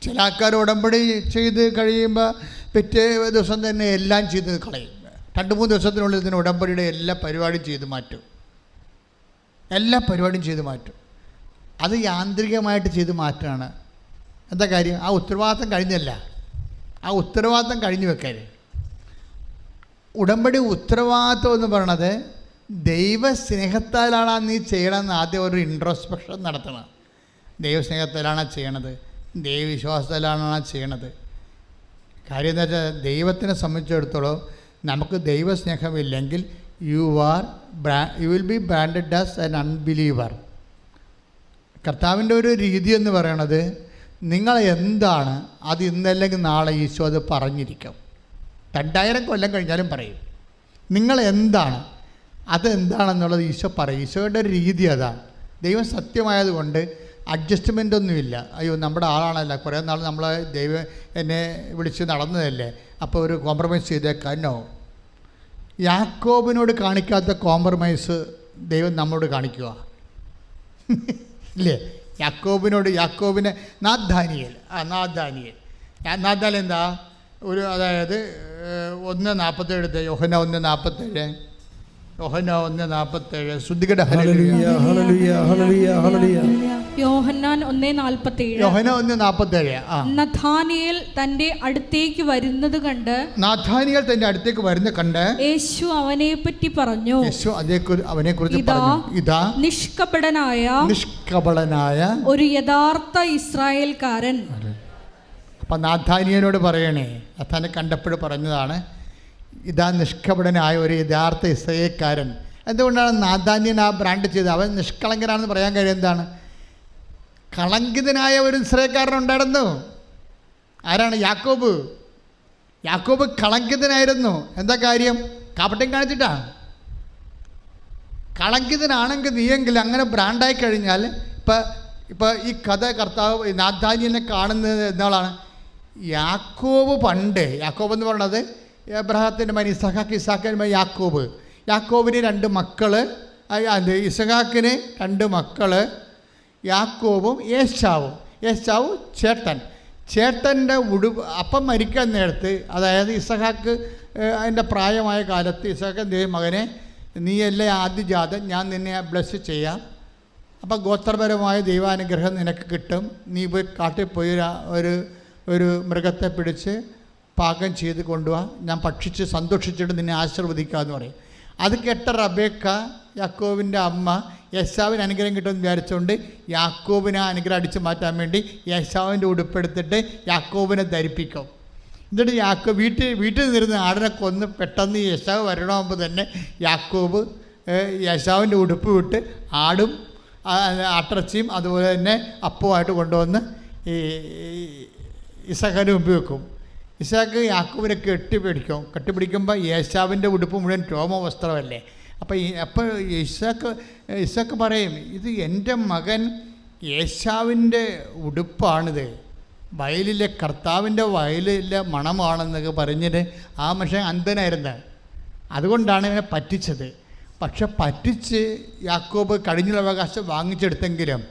ചില ആൾക്കാർ ഉടമ്പടി ചെയ്ത് കഴിയുമ്പോൾ പിറ്റേ ദിവസം തന്നെ എല്ലാം ചെയ്ത് കളയും. 2-3 ദിവസത്തിനുള്ളിൽ ഇതിന് ഉടമ്പടിയുടെ എല്ലാ പരിപാടിയും ചെയ്ത് മാറ്റും. എല്ലാ പരിപാടിയും ചെയ്ത് മാറ്റും. അത് യാന്ത്രികമായിട്ട് ചെയ്ത് മാറ്റുകയാണ്. എന്താ കാര്യം? ആ ഉത്തരവാദിത്തം കഴിഞ്ഞല്ല. ആ ഉത്തരവാദിത്തം കഴിഞ്ഞു വെക്കാൻ. ഉടമ്പടി ഉത്തരവാദിത്തം എന്ന് പറയണത് ദൈവസ്നേഹത്താലാണ് നീ ചെയ്യണമെന്ന് ആദ്യം ഒരു ഇൻട്രോസ്പെക്ഷൻ നടത്തണം. ദൈവസ്നേഹത്തിലാണ് ചെയ്യണത്, ദൈവവിശ്വാസത്തിലാണ് ചെയ്യണത്. കാര്യം എന്താ വെച്ചാൽ ദൈവത്തിനെ സംബന്ധിച്ചിടത്തോളം നമുക്ക് ദൈവസ്നേഹമില്ലെങ്കിൽ you will be branded as an unbeliever. കർത്താവിൻ്റെ ഒരു രീതി എന്ന് പറയണത് നിങ്ങൾ എന്താണ് അത് ഇന്നല്ലെങ്കിൽ നാളെ ഈശോ അത് പറഞ്ഞിരിക്കും. 2000 കൊല്ലം കഴിഞ്ഞാലും പറയും. നിങ്ങൾ എന്താണ് അതെന്താണെന്നുള്ളത് ഈശോ പറയും. ഈശോയുടെ ഒരു രീതി അതാണ്. ദൈവം സത്യമായതുകൊണ്ട് അഡ്ജസ്റ്റ്മെൻ്റ് ഒന്നുമില്ല. അയ്യോ നമ്മുടെ ആളാണല്ലോ, കുറേ നാൾ നമ്മൾ ദൈവം എന്നെ വിളിച്ച് നടന്നതല്ലേ, അപ്പോൾ ഒരു കോംപ്രമൈസ് ചെയ്തേക്കാനോ. യാക്കോബിനോട് കാണിക്കാത്ത കോംപ്രമൈസ് ദൈവം നമ്മളോട് കാണിക്കുക ഇല്ലേ? യാക്കോബിനെ നാഥാനിയേൽ എന്താ ഒരു, അതായത് 1:47 യോഹന്ന 1:47 ശ്രുതികട യോഹന്നാൻ 1:47 നഥാനിയേൽ തന്റെ അടുത്തേക്ക് വരുന്നത് കണ്ട് യേശു അവനെ പറ്റി പറഞ്ഞു. ഇതാ നിഷ്കപടനായ ഒരു യഥാർത്ഥ ഇസ്രായേൽക്കാരൻ. അപ്പം നാഥാനിയനോട് പറയണേ, നാഥാനെ കണ്ടപ്പോൾ പറഞ്ഞതാണ് ഇതാ നിഷ്കപടനായ ഒരു യഥാർത്ഥ ഇസ്രായേൽക്കാരൻ. എന്തുകൊണ്ടാണ് നാഥാന്യൻ ആ ബ്രാൻഡ് ചെയ്തത്? അവൻ നിഷ്കളങ്കനാണെന്ന് പറയാൻ കാര്യം എന്താണ്? കളങ്കിതനായ ഒരു ഇസ്രായേൽക്കാരൻ ഉണ്ടായിരുന്നു. ആരാണ്? യാക്കോബ് കളങ്കിതനായിരുന്നു. എന്താ കാര്യം? കാപട്യം കാണിച്ചിട്ടാ. കളങ്കിതനാണെങ്കിൽ നീയെങ്കിൽ അങ്ങനെ ബ്രാൻഡായി കഴിഞ്ഞാൽ ഇപ്പം ഈ കഥ കർത്താവ് നാഥാന്യനെ കാണുന്നത് എന്നാളാണ്. യാക്കോബ് എന്ന് പറയുന്നത് എബ്രഹാത്തിൻ്റെ മകൻ ഇസഹാക്കിൻ്റെ മകൻ യാക്കോബിന് 2 മക്കൾ. ഇസഹാക്കിന് 2 മക്കൾ, യാക്കോബും യേശാവും ചേട്ടൻ്റെ അപ്പം മരിക്കാൻ നേരത്ത്, അതായത് ഇസഹാക്ക് അതിൻ്റെ പ്രായമായ കാലത്ത് ഇസഹാക്ക് മകനെ നീയല്ലേ ആദ്യജാതൻ, ഞാൻ നിന്നെ ബ്ലെസ് ചെയ്യാം, അപ്പം ഗോത്രപരമായ ദൈവാനുഗ്രഹം നിനക്ക് കിട്ടും, നീ പോയി കാട്ടിൽ പോയി ഒരു മൃഗത്തെ പിടിച്ച് പാകം ചെയ്ത് കൊണ്ടുപോവാ, ഞാൻ ഭക്ഷിച്ച് സന്തോഷിച്ചിട്ട് നിന്നെ ആശീർവദിക്കാമെന്ന് പറയും. അത് കേട്ട റബേക്ക, യാക്കോബിൻ്റെ അമ്മ, യേശാവിന് അനുഗ്രഹം കിട്ടുമെന്ന് വിചാരിച്ചുകൊണ്ട് യാക്കോബിനെ അനുഗ്രഹം അടിച്ചു മാറ്റാൻ വേണ്ടി യേശാവിൻ്റെ ഉടുപ്പെടുത്തിട്ട് യാക്കോബിനെ ധരിപ്പിക്കും. എന്നിട്ട് വീട്ടിൽ നിന്നിരുന്ന് ആടിനെ കൊന്ന് പെട്ടെന്ന് യേശാവ് വരണമാകുമ്പോൾ തന്നെ യാക്കോബ് യേശാവിൻ്റെ ഉടുപ്പ് വിട്ട് ആടും ആട്ടിറച്ചിയും അതുപോലെ തന്നെ അപ്പവുമായിട്ട് കൊണ്ടുവന്ന് ഇസഹാക്കിന് മുമ്പ് വെക്കും. ഇസഹാക്ക് യാക്കോബിനെ കെട്ടിപ്പിടിക്കുമ്പോൾ യേശാവിൻ്റെ ഉടുപ്പ് മുഴുവൻ രോമവസ്ത്രമല്ലേ. അപ്പോൾ ഇസഹാക്ക് പറയും, ഇത് എൻ്റെ മകൻ യേശാവിൻ്റെ ഉടുപ്പാണിത്, വയലിലെ കർത്താവിൻ്റെ വയലിലെ മണമാണെന്നൊക്കെ പറഞ്ഞിട്ട് ആ മനുഷ്യൻ അന്ധനായിരുന്നു. അതുകൊണ്ടാണ് ഇവനെ പറ്റിച്ചത്. പക്ഷെ പറ്റിച്ച് യാക്കോബ് കഴിഞ്ഞുള്ള അവകാശം വാങ്ങിച്ചെടുത്തെങ്കിലും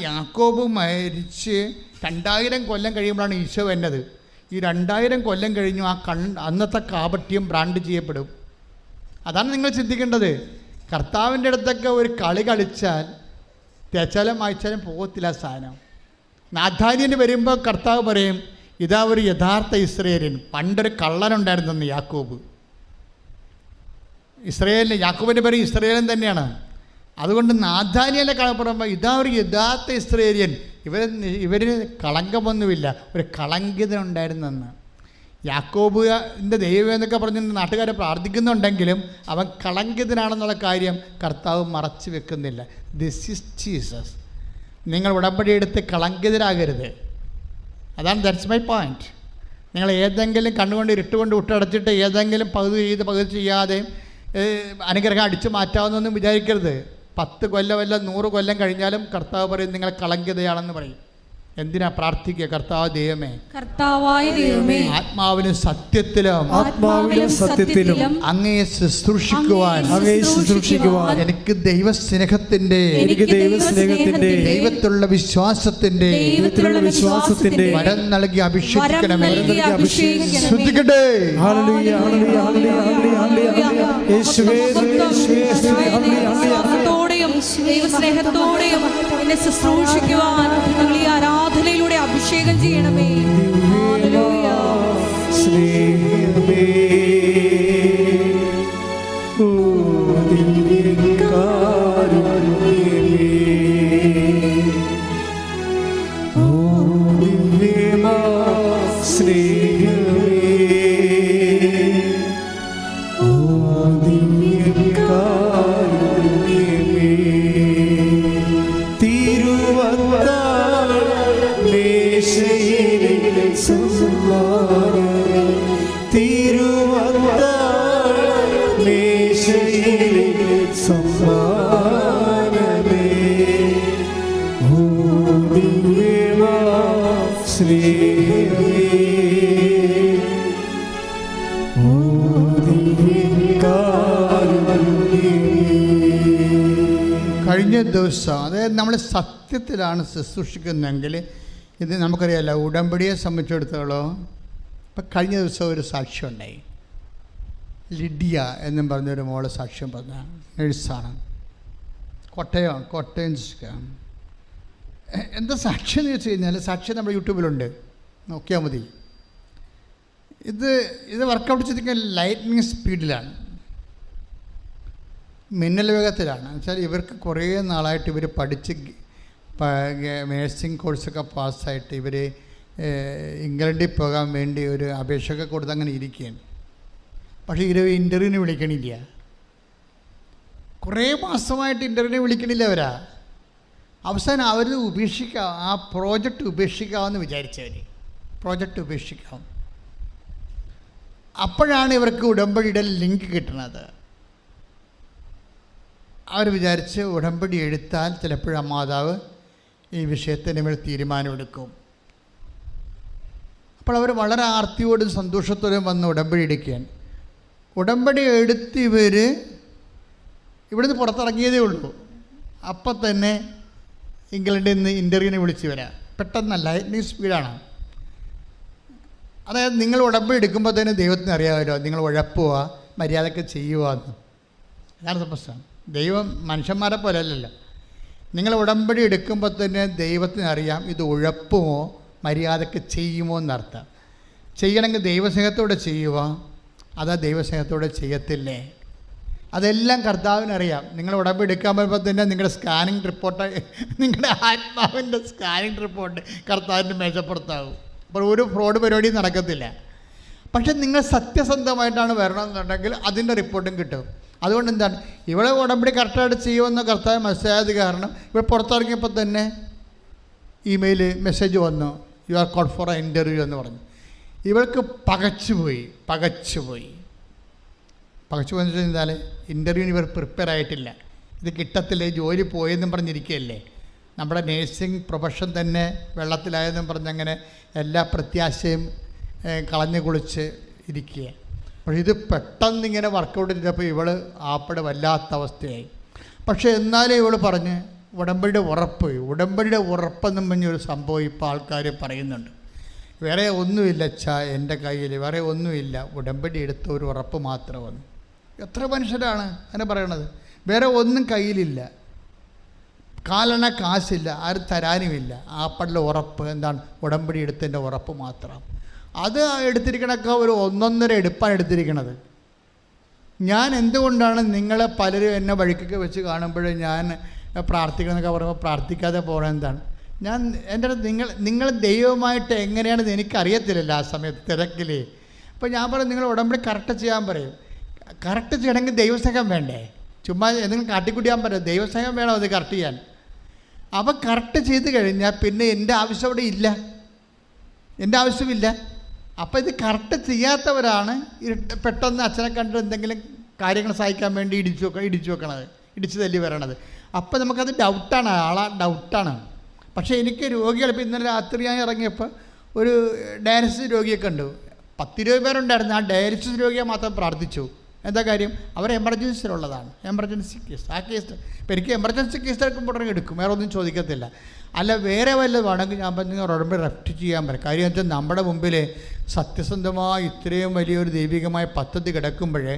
യാക്കോബ് മരിച്ച് 2000 കൊല്ലം കഴിയുമ്പോഴാണ് ഈശോ വരുന്നത്. ഈ 2000 കൊല്ലം കഴിഞ്ഞു അന്നത്തെ കാപട്യം ബ്രാൻഡ് ചെയ്യപ്പെടും. അതാണ് നിങ്ങൾ ചിന്തിക്കേണ്ടത്. കർത്താവിൻ്റെ അടുത്തൊക്കെ ഒരു കളി കളിച്ചാൽ തേച്ചാലും വായിച്ചാലും പോകത്തില്ല സാധനം. നാഥാന്യന് വരുമ്പോൾ കർത്താവ് പറയും, ഇതാ ഒരു യഥാർത്ഥ ഇസ്രായേലിൻ. പണ്ടൊരു കള്ളനുണ്ടായിരുന്നെന്ന് യാക്കോബ്. യാക്കോബിൻ്റെ പേര് ഇസ്രായേലൻ തന്നെയാണ്. അതുകൊണ്ട് നാഥാന്യനെ പറയുമ്പോൾ ഇതാ ഒരു യഥാർത്ഥ ഇസ്രായേലിയൻ. ഇവരിന് കളങ്കമൊന്നുമില്ല, ഒരു കളങ്കിതനുണ്ടായിരുന്നെന്ന്. യാക്കോബിൻ്റെ ദൈവം എന്നൊക്കെ പറഞ്ഞ് നാട്ടുകാരെ പ്രാർത്ഥിക്കുന്നുണ്ടെങ്കിലും അവൻ കളങ്കിതനാണെന്നുള്ള കാര്യം കർത്താവ് മറച്ചു വെക്കുന്നില്ല. This is Jesus. നിങ്ങൾ ഉടമ്പടി എടുത്ത് കളങ്കിതരാകരുത്. That's my point. നിങ്ങൾ ഏതെങ്കിലും കണ്ണുകൊണ്ട് ഇരുട്ടുകൊണ്ട് വിട്ടടച്ചിട്ട് ഏതെങ്കിലും പകുതി ചെയ്യാതെ അനുഗ്രഹം അടിച്ചു മാറ്റാവുന്നൊന്നും വിചാരിക്കരുത്. 10 കൊല്ലം 100 കൊല്ലം കഴിഞ്ഞാലും കർത്താവ് പറയും നിങ്ങൾ കളങ്കിതയാണെന്ന് പറയും. എന്തിനാ പ്രാർത്ഥിക്കുക? കർത്താവ് ദൈവമേ, കർത്താവായ ദൈവമേ, ആത്മാവിലും സത്യത്തിലും അങ്ങയെ ശുശ്രൂഷിക്കുവാൻ എനിക്ക് ദൈവസ്നേഹത്തിന്റെ ദൈവത്തിലുള്ള വിശ്വാസത്തിന്റെ വരം നൽകി അഭിഷേകിക്കണമേ. ശ്രദ്ധിക്കട്ടെ. ദൈവസ്നേഹത്തോടെയും എന്നെ ശുശ്രൂഷിക്കുവാൻ നിങ്ങൾ ഈ ആരാധനയിലൂടെ അഭിഷേകം ചെയ്യണമേ. കഴിഞ്ഞ ദിവസം, അതായത് നമ്മൾ സത്യത്തിലാണ് ശുശ്രൂഷിക്കുന്നതെങ്കിൽ, ഇത് നമുക്കറിയാമല്ലോ, ഉടമ്പടിയെ സംബന്ധിച്ചിടത്തോളം ഇപ്പം കഴിഞ്ഞ ദിവസം ഒരു സാക്ഷ്യം ഉണ്ടായി. ലിഡിയ എന്നും പറഞ്ഞൊരു മോള് സാക്ഷ്യം പറഞ്ഞ നഴ്സാണ്, കോട്ടയം ജില്ല. എന്താ സാക്ഷ്യം എന്ന് വെച്ച് കഴിഞ്ഞാൽ, സാക്ഷ്യം നമ്മുടെ യൂട്യൂബിലുണ്ട്, നോക്കിയാൽ മതി. ഇത് വർക്കൗട്ട് ചെയ്തിരിക്കുന്ന ലൈറ്റ്നിങ് സ്പീഡിലാണ്, മിന്നൽ വേഗത്തിലാണ്. എന്നുവെച്ചാൽ ഇവർക്ക് കുറേ നാളായിട്ട് ഇവർ പഠിച്ച് നേഴ്സിംഗ് കോഴ്സൊക്കെ പാസ്സായിട്ട് ഇവർ ഇംഗ്ലണ്ടിൽ പോകാൻ വേണ്ടി ഒരു അപേക്ഷയൊക്കെ കൊടുത്ത് അങ്ങനെ ഇരിക്കുകയാണ്. പക്ഷേ ഇൻ്റർവ്യൂവിന് വിളിക്കണില്ല. കുറേ മാസമായിട്ട് ഇൻ്റർവ്യൂവിന് വിളിക്കണില്ല അവരാ. അവസാനം അവർ ഉപേക്ഷിക്കാം, ആ പ്രോജക്റ്റ് ഉപേക്ഷിക്കാമെന്ന് വിചാരിച്ചവർ, പ്രോജക്റ്റ് ഉപേക്ഷിക്കാം. അപ്പോഴാണ് ഇവർക്ക് ഉടമ്പടിയുടെ ലിങ്ക് കിട്ടുന്നത്. അവർ വിചാരിച്ച് ഉടമ്പടി എടുത്താൽ ചിലപ്പോഴാ മാതാവ് ഈ വിഷയത്തിന് മേൽ തീരുമാനമെടുക്കും. അപ്പോൾ അവർ വളരെ ആർത്തിയോടും സന്തോഷത്തോടും വന്ന് ഉടമ്പടി എടുക്കുകയാണ്. ഉടമ്പടി എടുത്ത് ഇവർ ഇവിടുന്ന് പുറത്തിറങ്ങിയതേ ഉള്ളൂ. അപ്പം തന്നെ ഇംഗ്ലണ്ടിൽ നിന്ന് ഇൻ്റർവ്യൂവിനെ വിളിച്ച് വരാം. പെട്ടെന്നല്ല, ലൈറ്റ്നിങ് സ്പീഡാണ്. അതായത് നിങ്ങൾ ഉടമ്പടി എടുക്കുമ്പോൾ തന്നെ ദൈവത്തിന് അറിയാമല്ലോ നിങ്ങൾ ഉഴപ്പുക, മര്യാദയ്ക്ക് ചെയ്യുക എന്ന്. അതാണ് പ്രശ്നം. ദൈവം മനുഷ്യന്മാരെ പോലെ അല്ലല്ലോ. നിങ്ങൾ ഉടമ്പടി എടുക്കുമ്പോൾ തന്നെ ദൈവത്തിന് അറിയാം ഇത് ഉഴപ്പുമോ മര്യാദയ്ക്ക് ചെയ്യുമോ എന്നർത്ഥം. ചെയ്യണമെങ്കിൽ ദൈവസ്നേഹത്തോടെ ചെയ്യുക, അതാ ദൈവസ്നേഹത്തോടെ ചെയ്യത്തില്ലേ, അതെല്ലാം കർത്താവിനറിയാം. നിങ്ങൾ ഉടമ്പടി എടുക്കാൻ വരുമ്പോൾ തന്നെ നിങ്ങളുടെ സ്കാനിങ് റിപ്പോർട്ട്, നിങ്ങളുടെ ആത്മാവിൻ്റെ സ്കാനിങ് റിപ്പോർട്ട് കർത്താവിൻ്റെ മേശപ്പുറത്താകും. അപ്പോൾ ഒരു ഫ്രോഡ് പരിപാടി നടക്കത്തില്ല. പക്ഷെ നിങ്ങൾ സത്യസന്ധമായിട്ടാണ് വരണമെന്നുണ്ടെങ്കിൽ അതിൻ്റെ റിപ്പോർട്ടും കിട്ടും. അതുകൊണ്ട് എന്താണ്, ഇവിടെ ഉടമ്പടി കറക്റ്റായിട്ട് ചെയ്യുമെന്ന് കർത്താവ് മനസ്സിലായത് കാരണം ഇവിടെ പുറത്തിറങ്ങിയപ്പോൾ തന്നെ ഇമെയിൽ മെസ്സേജ് വന്നു, you are called for a interview എന്ന് പറഞ്ഞു. ഇവൾക്ക് പകച്ചുപോയി എന്ന് വെച്ചാൽ ഇൻ്റർവ്യൂവിന് ഇവർ പ്രിപ്പയർ ആയിട്ടില്ല. ഇത് കിട്ടത്തില്ലേ, ജോലി പോയെന്നും പറഞ്ഞിരിക്കുകയല്ലേ. നമ്മുടെ നേഴ്സിംഗ് പ്രൊഫഷൻ തന്നെ വെള്ളത്തിലായെന്നും പറഞ്ഞങ്ങനെ എല്ലാ പ്രത്യാശയും കളഞ്ഞു കുളിച്ച് ഇരിക്കുക. പക്ഷേ ഇത് പെട്ടെന്നിങ്ങനെ വർക്കൗട്ട് ചെയ്തപ്പോൾ ഇവൾ ആപ്പടെ വല്ലാത്ത അവസ്ഥയായി. പക്ഷേ എന്നാലും ഇവൾ പറഞ്ഞ് ഉടമ്പടിയുടെ ഉറപ്പെന്നും പറഞ്ഞൊരു സംഭവം ഇപ്പോൾ ആൾക്കാർ പറയുന്നുണ്ട്. വേറെ ഒന്നുമില്ല എൻ്റെ കയ്യിൽ, വേറെ ഒന്നുമില്ല, ഉടമ്പടി എടുത്ത ഒരു ഉറപ്പ് മാത്രം വന്നു. എത്ര മനുഷ്യരാണ് അങ്ങനെ പറയണത്? വേറെ ഒന്നും കയ്യിലില്ല, കാലണ കാശില്ല, ആരും തരാനുമില്ല. ആപ്പടിലെ ഉറപ്പ് എന്താണ്? ഉടമ്പടി എടുത്തതിൻ്റെ ഉറപ്പ് മാത്രം. അത് എടുത്തിരിക്കണൊക്കെ ഒരു 1.5 എടുപ്പാണ് എടുത്തിരിക്കണത്. ഞാൻ എന്തുകൊണ്ടാണ് നിങ്ങളെ പലരും എന്നെ വഴിക്കൊക്കെ വെച്ച് കാണുമ്പോഴേ ഞാൻ പ്രാർത്ഥിക്കണമെന്നൊക്കെ പറയുമ്പോൾ പ്രാർത്ഥിക്കാതെ പോകണം? എന്താണ് ഞാൻ എൻ്റെ അടുത്ത് നിങ്ങൾ ദൈവമായിട്ട് എങ്ങനെയാണെന്ന് എനിക്കറിയത്തില്ലല്ലോ ആ സമയത്ത് തിരക്കിൽ. അപ്പോൾ ഞാൻ പറയും നിങ്ങൾ ഉടമ്പടി കറക്റ്റ് ചെയ്യാൻ പറയും. കറക്റ്റ് ചെയ്യണമെങ്കിൽ ദൈവസ്നേഹം വേണ്ടേ? ചുമ്മാ എന്തെങ്കിലും കാട്ടിക്കുട്ടിയാൻ പറയും, ദൈവസ്നേഹം വേണം അത് കറക്റ്റ് ചെയ്യാൻ. അപ്പോൾ കറക്റ്റ് ചെയ്ത് കഴിഞ്ഞാൽ പിന്നെ എൻ്റെ ആവശ്യം അവിടെ ഇല്ല, എൻ്റെ ആവശ്യമില്ല. അപ്പോൾ ഇത് കറക്റ്റ് ചെയ്യാത്തവരാണ് പെട്ടെന്ന് അച്ഛനെ കണ്ട് എന്തെങ്കിലും കാര്യങ്ങൾ സഹായിക്കാൻ വേണ്ടി ഇടിച്ചു വെക്കണത്, ഇടിച്ചു തല്ലി വരണത്. അപ്പോൾ നമുക്കത് ഡൗട്ടാണ്, ഡൗട്ടാണ്. പക്ഷേ എനിക്ക് രോഗികൾ ഇപ്പോൾ ഇന്നലെ രാത്രി ഞാൻ ഇറങ്ങിയപ്പോൾ ഒരു ഡയാലിസിസ് രോഗിയൊക്കെ ഉണ്ട്. 10-20 പേരുണ്ടായിരുന്നു. ആ ഡയാലിസിസ് രോഗിയെ മാത്രം പ്രാർത്ഥിച്ചു. എന്താ കാര്യം? അവർ എമർജൻസിയിലുള്ളതാണ്, എമർജൻസി കേസ്. ആ കേസ് ഇപ്പോൾ എനിക്ക് എമർജൻസി കേസ് എടുക്കുമ്പോൾ ഉടനെ എടുക്കും, വേറെ ഒന്നും ചോദിക്കത്തില്ല. അല്ല വേറെ വല്ലതുമാണെങ്കിൽ ഞാൻ പറഞ്ഞു ഉടമ്പടി റെഫ്റ്റ് ചെയ്യാൻ പറയും. കാര്യം വെച്ചാൽ നമ്മുടെ മുമ്പിൽ സത്യസന്ധമായ ഇത്രയും വലിയൊരു ദൈവികമായ പദ്ധതി കിടക്കുമ്പോഴേ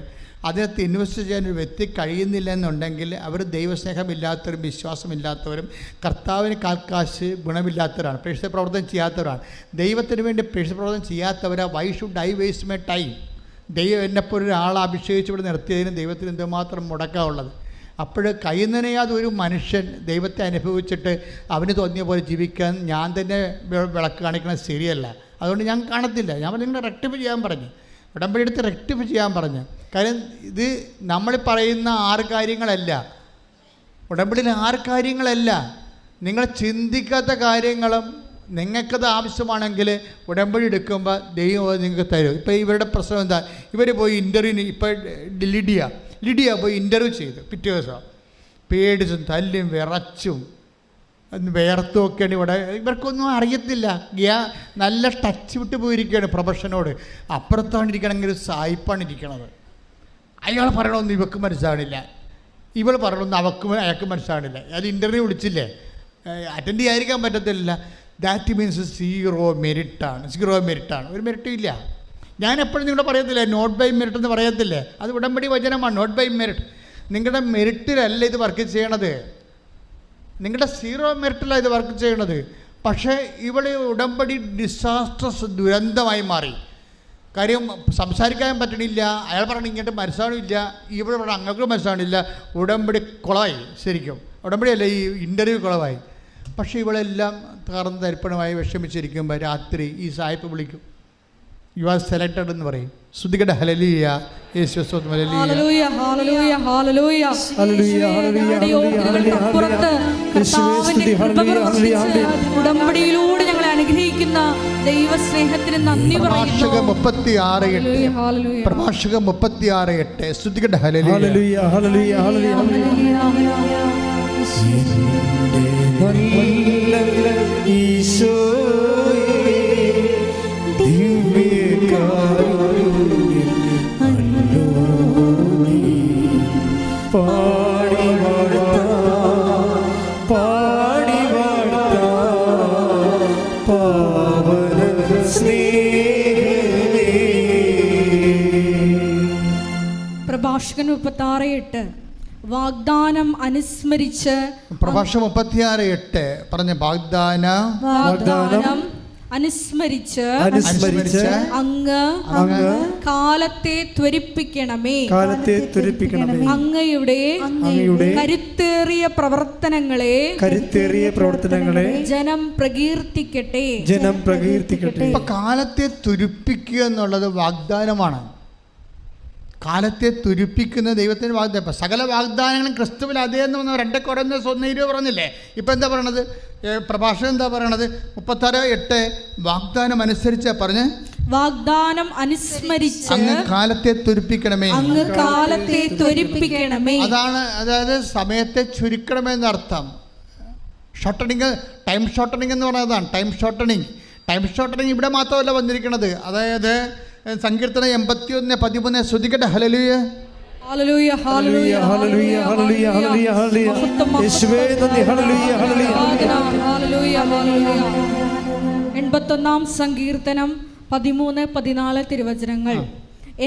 അതിനകത്ത് ഇൻവെസ്റ്റ് ചെയ്യാൻ ഒരു വ്യക്തി കഴിയുന്നില്ല എന്നുണ്ടെങ്കിൽ അവർ ദൈവസ്നേഹമില്ലാത്തവരും വിശ്വാസമില്ലാത്തവരും കർത്താവിന് കാൽക്കാശ് ഗുണമില്ലാത്തവരാണ്, പ്രേക്ഷിത പ്രവർത്തനം ചെയ്യാത്തവരാണ്. ദൈവത്തിന് വേണ്ടി പ്രേക്ഷിത പ്രവർത്തനം ചെയ്യാത്തവരാ. Why should I waste my time? ദൈവം എന്നെപ്പോൾ ഒരാളെ അഭിഷേകിച്ച് ഇവിടെ നിർത്തിയതിന് ദൈവത്തിന് എന്തുമാത്രം മുടക്കമുള്ളത്. അപ്പോൾ കൈനനയാതെ ഒരു മനുഷ്യൻ ദൈവത്തെ അനുഭവിച്ചിട്ട് അവന് തോന്നിയ പോലെ ജീവിക്കാൻ ഞാൻ തന്നെ വിളക്ക് കാണിക്കുന്നത് ശരിയല്ല. അതുകൊണ്ട് ഞാൻ കാണത്തില്ല. ഞാൻ നിങ്ങൾ റെക്ടിഫൈ ചെയ്യാൻ പറഞ്ഞു, ഉടമ്പടി എടുത്ത് റെക്ടിഫൈ ചെയ്യാൻ പറഞ്ഞു. കാര്യം ഇത് നമ്മൾ പറയുന്ന 6 കാര്യങ്ങളല്ല, ഉടമ്പടിയിൽ 6 കാര്യങ്ങളല്ല, നിങ്ങൾ ചിന്തിക്കാത്ത കാര്യങ്ങളും നിങ്ങൾക്കത് ആവശ്യമാണെങ്കിൽ ഉടമ്പടി എടുക്കുമ്പോൾ ദൈവം അത് നിങ്ങൾക്ക് തരും. ഇപ്പോൾ ഇവരുടെ പ്രശ്നം എന്താ? ഇവർ പോയി ഇൻ്റർവ്യൂവിന് ഇപ്പോൾ ലിഡിയ പോയി ഇൻ്റർവ്യൂ ചെയ്തു. പിറ്റേ ദിവസം പേടിച്ചും തല്ലും വിറച്ചും വേർത്തുമൊക്കെയാണ്. ഇവിടെ ഇവർക്കൊന്നും അറിയത്തില്ല. നല്ല ടച്ച് വിട്ട് പോയിരിക്കുകയാണ് പ്രൊഫഷനോട്. അപ്പുറത്താണ് ഇരിക്കണമെങ്കിൽ സായിപ്പാണ് ഇരിക്കണത്. അയാൾ പറയണമെന്ന് ഇവർക്ക് മനസ്സിലാകണില്ല, ഇവൾ പറയണമെന്ന് അയാൾക്ക് മനസ്സിലാകണില്ല. അത് ഇൻ്റർവ്യൂ വിളിച്ചില്ലേ, അറ്റൻഡ് ചെയ്യാതിരിക്കാൻ പറ്റത്തില്ല. ദാറ്റ് മീൻസ് സീറോ മെരിറ്റാണ്. ഒരു മെരിറ്റും ഇല്ല. ഞാൻ എപ്പോഴും നിങ്ങളോട് പറയത്തില്ലേ നോട്ട് ബൈ മെരിറ്റ് എന്ന് പറയത്തില്ലേ, അത് ഉടമ്പടി വചനമാണ്. Not by merit. നിങ്ങളുടെ മെരിറ്റിലല്ല ഇത് വർക്ക് ചെയ്യണത്, നിങ്ങളുടെ സീറോ മെറിറ്റിലാണ് ഇത് വർക്ക് ചെയ്യണത്. പക്ഷേ ഇവിടെ ഉടമ്പടി ഡിസാസ്ട്രസ് ദുരന്തമായി മാറി. കാര്യം സംസാരിക്കാൻ പറ്റണില്ല, അയാൾ പറഞ്ഞ ഇങ്ങോട്ട് മനസ്സിലാണില്ല, ഇവിടെ പറഞ്ഞ അങ്ങോട്ട് മനസ്സിലാണില്ല. ഉടമ്പടി കുളമായി. ശരിക്കും ഉടമ്പടിയല്ല, ഈ ഇൻ്റർവ്യൂ കുളമായി. പക്ഷേ ഇവളെല്ലാം തകർന്ന് തരിപ്പണമായി വിഷമിച്ചിരിക്കുമ്പോൾ രാത്രി ഈ സായിപ്പ് വിളിക്കും, യു ആർ സെലക്ടഡ് എന്ന് പറയും. ശ്രുതികട ഹല്ലേലൂയ, യേശുവേ സ്തോത്രം, ഹല്ലേലൂയ, ഹല്ലേലൂയ, ഹല്ലേലൂയ, ഹല്ലേലൂയ, ഉടമ്പടിയിലൂടെ ഞങ്ങളെ അനുഗ്രഹിക്കുന്ന ദൈവസ്നേഹത്തിന് നന്ദി പറയുന്നു. പ്രഭാഷകം 36:8 ശ്രുതികട ഹല്ലേലൂയ, ഹല്ലേലൂയ, ഹല്ലേലൂയ. പ്രഭാഷകൻ 36:8 വാഗ്ദാനം അനുസ്മരിച്ച്. പ്രഭാഷകം 36:8 പറഞ്ഞ വാഗ്ദാനം അനുസ്മരിച്ച് അങ്ങ് കാലത്തെ ത്വരിപ്പിക്കണമേ. അങ്ങയുടെ കരുത്തേറിയ പ്രവർത്തനങ്ങളെ ജനം പ്രകീർത്തിക്കട്ടെ. ഇപ്പൊ കാലത്തെ തുരിപ്പിക്കുക എന്നുള്ളത് വാഗ്ദാനമാണ്. കാലത്തെ തുരിപ്പിക്കുന്ന ദൈവത്തിൻ്റെ വാഗ്ദാനം. ഇപ്പം സകല വാഗ്ദാനങ്ങളും ക്രിസ്തുവിൽ അതേന്ന് 2 കൊരിന്ത്യർ 1:20 പറഞ്ഞില്ലേ. ഇപ്പം എന്താ പറയണത്? പ്രഭാഷകൻ എന്താ പറയണത്? 36:8 വാഗ്ദാനം അനുസരിച്ച് പറഞ്ഞ് വാഗ്ദാനം അനുസ്മരിച്ച് അങ്ങ് കാലത്തെ തുരിപ്പിക്കണമേ. അങ്ങ് കാലത്തെ തുരിപ്പിക്കണമേ. അതാണ്, അതായത് സമയത്തെ ചുരുക്കണമെന്ന് അർത്ഥം. ഷോർട്ടണിങ്, ടൈം ഷോർട്ടണിങ് എന്ന് പറയുന്നതാണ്. ടൈം ഷോർട്ടണിങ് ഇവിടെ മാത്രമല്ല വന്നിരിക്കുന്നത്. അതായത് സങ്കീർത്തനം 81:13 ശ്രുതികട ഹല്ലേലൂയ, ഹല്ലേലൂയ, ഹല്ലേലൂയ, ഹല്ലേലൂയ, ഹല്ലേലൂയ, ഹല്ലേലൂയ, യേശുവേ നന്ദി, ഹല്ലേലൂയ, ഹല്ലേലൂയ, ഹല്ലേലൂയ, ഹല്ലേലൂയ. 81-ാം സങ്കീർത്തനം 13-14 തിരുവചനങ്ങൾ.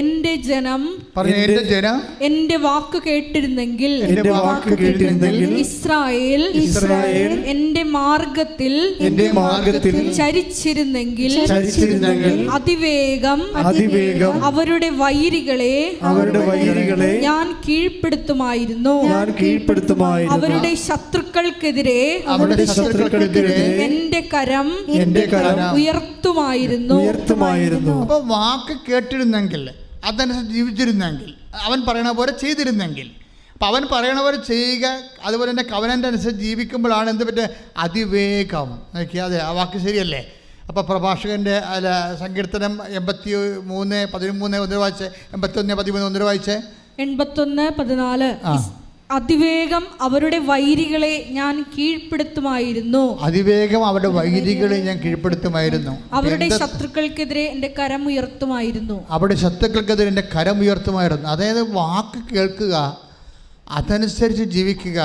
എന്റെ ജനം എന്റെ വാക്ക് കേട്ടിരുന്നെങ്കിൽ, ഇസ്രായേൽ എന്റെ മാർഗത്തിൽ ചരിച്ചിരുന്നെങ്കിൽ അതിവേഗം അവരുടെ വൈരികളെ ഞാൻ കീഴ്പ്പെടുത്തുമായിരുന്നു. അവരുടെ ശത്രുക്കൾക്കെതിരെ എന്റെ കരം ഉയർത്തുമായിരുന്നു. അപ്പോൾ വാക്ക് കേട്ടിരുന്നെങ്കിൽ, അതനുസരിച്ച് ജീവിച്ചിരുന്നെങ്കിൽ, അവൻ പറയണ പോലെ ചെയ്തിരുന്നെങ്കിൽ. അപ്പം അവൻ പറയണ പോലെ ചെയ്യുക, അതുപോലെ തന്നെ കവനൻ്റെ അനുസരിച്ച് ജീവിക്കുമ്പോഴാണ് എന്ത് പറ്റുക? അതിവേഗം. നോക്കിയാൽ അതെ, ആ വാക്ക് ശരിയല്ലേ? അപ്പോൾ പ്രഭാഷകൻ്റെ അല്ല സങ്കീർത്തനം 83:13 ഒന്ന് വായിച്ചേ. 81:13 ഒന്ന് വായിച്ചേ. 81:14 അതിവേഗം അവരുടെ വൈരികളെ ഞാൻ കീഴ്പ്പെടുത്തുമായിരുന്നു. അതിവേഗം അവരുടെ വൈരികളെ ഞാൻ കീഴ്പ്പെടുത്തുമായിരുന്നു. അവരുടെ ശത്രുക്കൾക്കെതിരെ എൻ്റെ കരം ഉയർത്തുമായിരുന്നു. അവരുടെ ശത്രുക്കൾക്കെതിരെ എൻ്റെ കരം ഉയർത്തുമായിരുന്നു. അതായത് വാക്ക് കേൾക്കുക, അതനുസരിച്ച് ജീവിക്കുക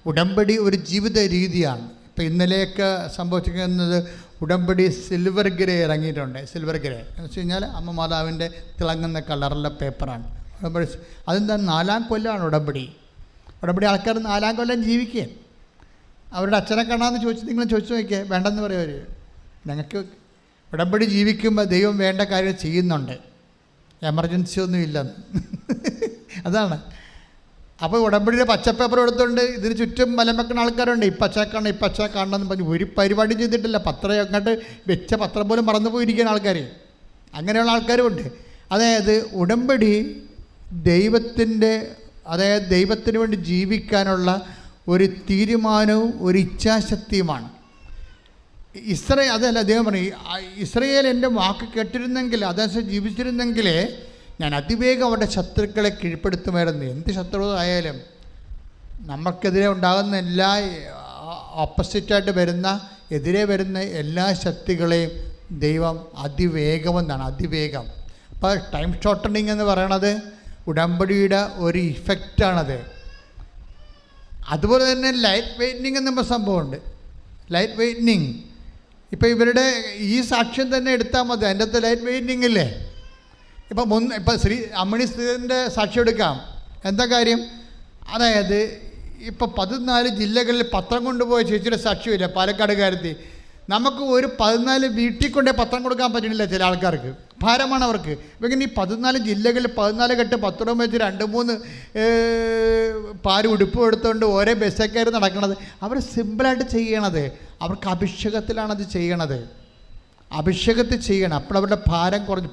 ഉടമ്പടി ഒരു ജീവിത രീതിയാണ്. ഇപ്പം ഇന്നലെയൊക്കെ സംഭവിച്ചിരിക്കുന്നത് ഉടമ്പടി സിൽവർ ഗ്രേ ഇറങ്ങിയിട്ടുണ്ട്. സിൽവർ ഗ്രേ എന്ന് വെച്ച് കഴിഞ്ഞാൽ അമ്മ മാതാവിൻ്റെ തിളങ്ങുന്ന കളറുള്ള പേപ്പറാണ് ഉടമ്പടി. അതെന്താ 4-ാം കൊല്ലമാണ് ഉടമ്പടി. ഉടമ്പടി ആൾക്കാർ 4-ാം കൊല്ലം ജീവിക്കുക. അവരുടെ അച്ഛനെ കാണാമെന്ന് ചോദിച്ച് നിങ്ങൾ ചോദിച്ചു നോക്കിയേ, വേണ്ടെന്ന് പറയുമവർ. ഞങ്ങൾക്ക് ഉടമ്പടി ജീവിക്കുമ്പോൾ ദൈവം വേണ്ട കാര്യം ചെയ്യുന്നുണ്ട്, എമർജൻസി ഒന്നും ഇല്ലെന്ന്. അതാണ്. അപ്പോൾ ഉടമ്പടിയുടെ പച്ചപ്പേപ്പർ എടുത്തുകൊണ്ട് ഇതിന് ചുറ്റും വലം വെക്കുന്ന ആൾക്കാരുണ്ട്. ഈ പച്ച കാണണമെന്ന് പറഞ്ഞ് ഒരു പരിപാടി ചെയ്തിട്ടില്ല. പത്രം അങ്ങോട്ട് വെച്ച പത്രം പോലും മറന്നു പോയിരിക്കുന്ന ആൾക്കാർ, അങ്ങനെയുള്ള ആൾക്കാരുമുണ്ട്. അതായത് ഉടമ്പടി ദൈവത്തിന് വേണ്ടി ജീവിക്കാനുള്ള ഒരു തീരുമാനവും ഒരു ഇച്ഛാശക്തിയുമാണ്. അതല്ല ദൈവം പറയും, ഇസ്രായേൽ എൻ്റെ വാക്ക് കേട്ടിരുന്നെങ്കിൽ അതനുസരിച്ച് ജീവിച്ചിരുന്നെങ്കിൽ ഞാൻ അതിവേഗം അവരുടെ ശത്രുക്കളെ കീഴ്പ്പെടുത്തുമായിരുന്നു. എന്ത് ശത്രു ആയാലും നമുക്കെതിരെ ഉണ്ടാകുന്ന എല്ലാ ഓപ്പോസിറ്റായിട്ട് എതിരെ വരുന്ന എല്ലാ ശക്തികളെയും ദൈവം അതിവേഗമെന്നാണ്, അതിവേഗം. അപ്പോൾ ടൈം ഷോർട്ടണിങ് എന്ന് പറയണത് ഉടമ്പടിയുടെ ഒരു ഇഫക്റ്റാണത്. അതുപോലെ തന്നെ ലൈറ്റ് വെയ്റ്റനിങ് എന്ന സംഭവമുണ്ട്. ലൈറ്റ് വെയ്റ്റനിങ് ഇപ്പോൾ ഇവരുടെ ഈ സാക്ഷ്യം തന്നെ എടുത്താൽ മതി, അതിൻ്റെ അകത്ത് ലൈറ്റ് വെയ്റ്റനിങ് ഇല്ലേ. ഇപ്പം അമ്മിണി സ്ത്രീൻ്റെ സാക്ഷ്യം എടുക്കാം. എന്താ കാര്യം? അതായത് ഇപ്പോൾ 14 ജില്ലകളിൽ പത്രം കൊണ്ടുപോയ ചേച്ചിയുടെ സാക്ഷ്യമില്ല, പാലക്കാടുകാരത്തി. നമുക്ക് ഒരു 14 വീട്ടിൽ കൊണ്ടേ പത്രം കൊടുക്കാൻ പറ്റണില്ല ചില ആൾക്കാർക്ക്, ഭാരമാണ് അവർക്ക്. ഇങ്ങനെ ഈ 14 ജില്ലകളിൽ 14 കെട്ട് പത്രം വെച്ച് 2-3 പാര് ഉടുപ്പ് എടുത്തുകൊണ്ട് ഓരോ ബസ്സൊക്കെ നടക്കണത്. അവർ സിമ്പിളായിട്ട് ചെയ്യണത്, അവർക്ക് അഭിഷേകത്തിലാണത് ചെയ്യണത്. അഭിഷേകത്തിൽ ചെയ്യണം. അപ്പോൾ അവരുടെ ഭാരം കുറഞ്ഞ്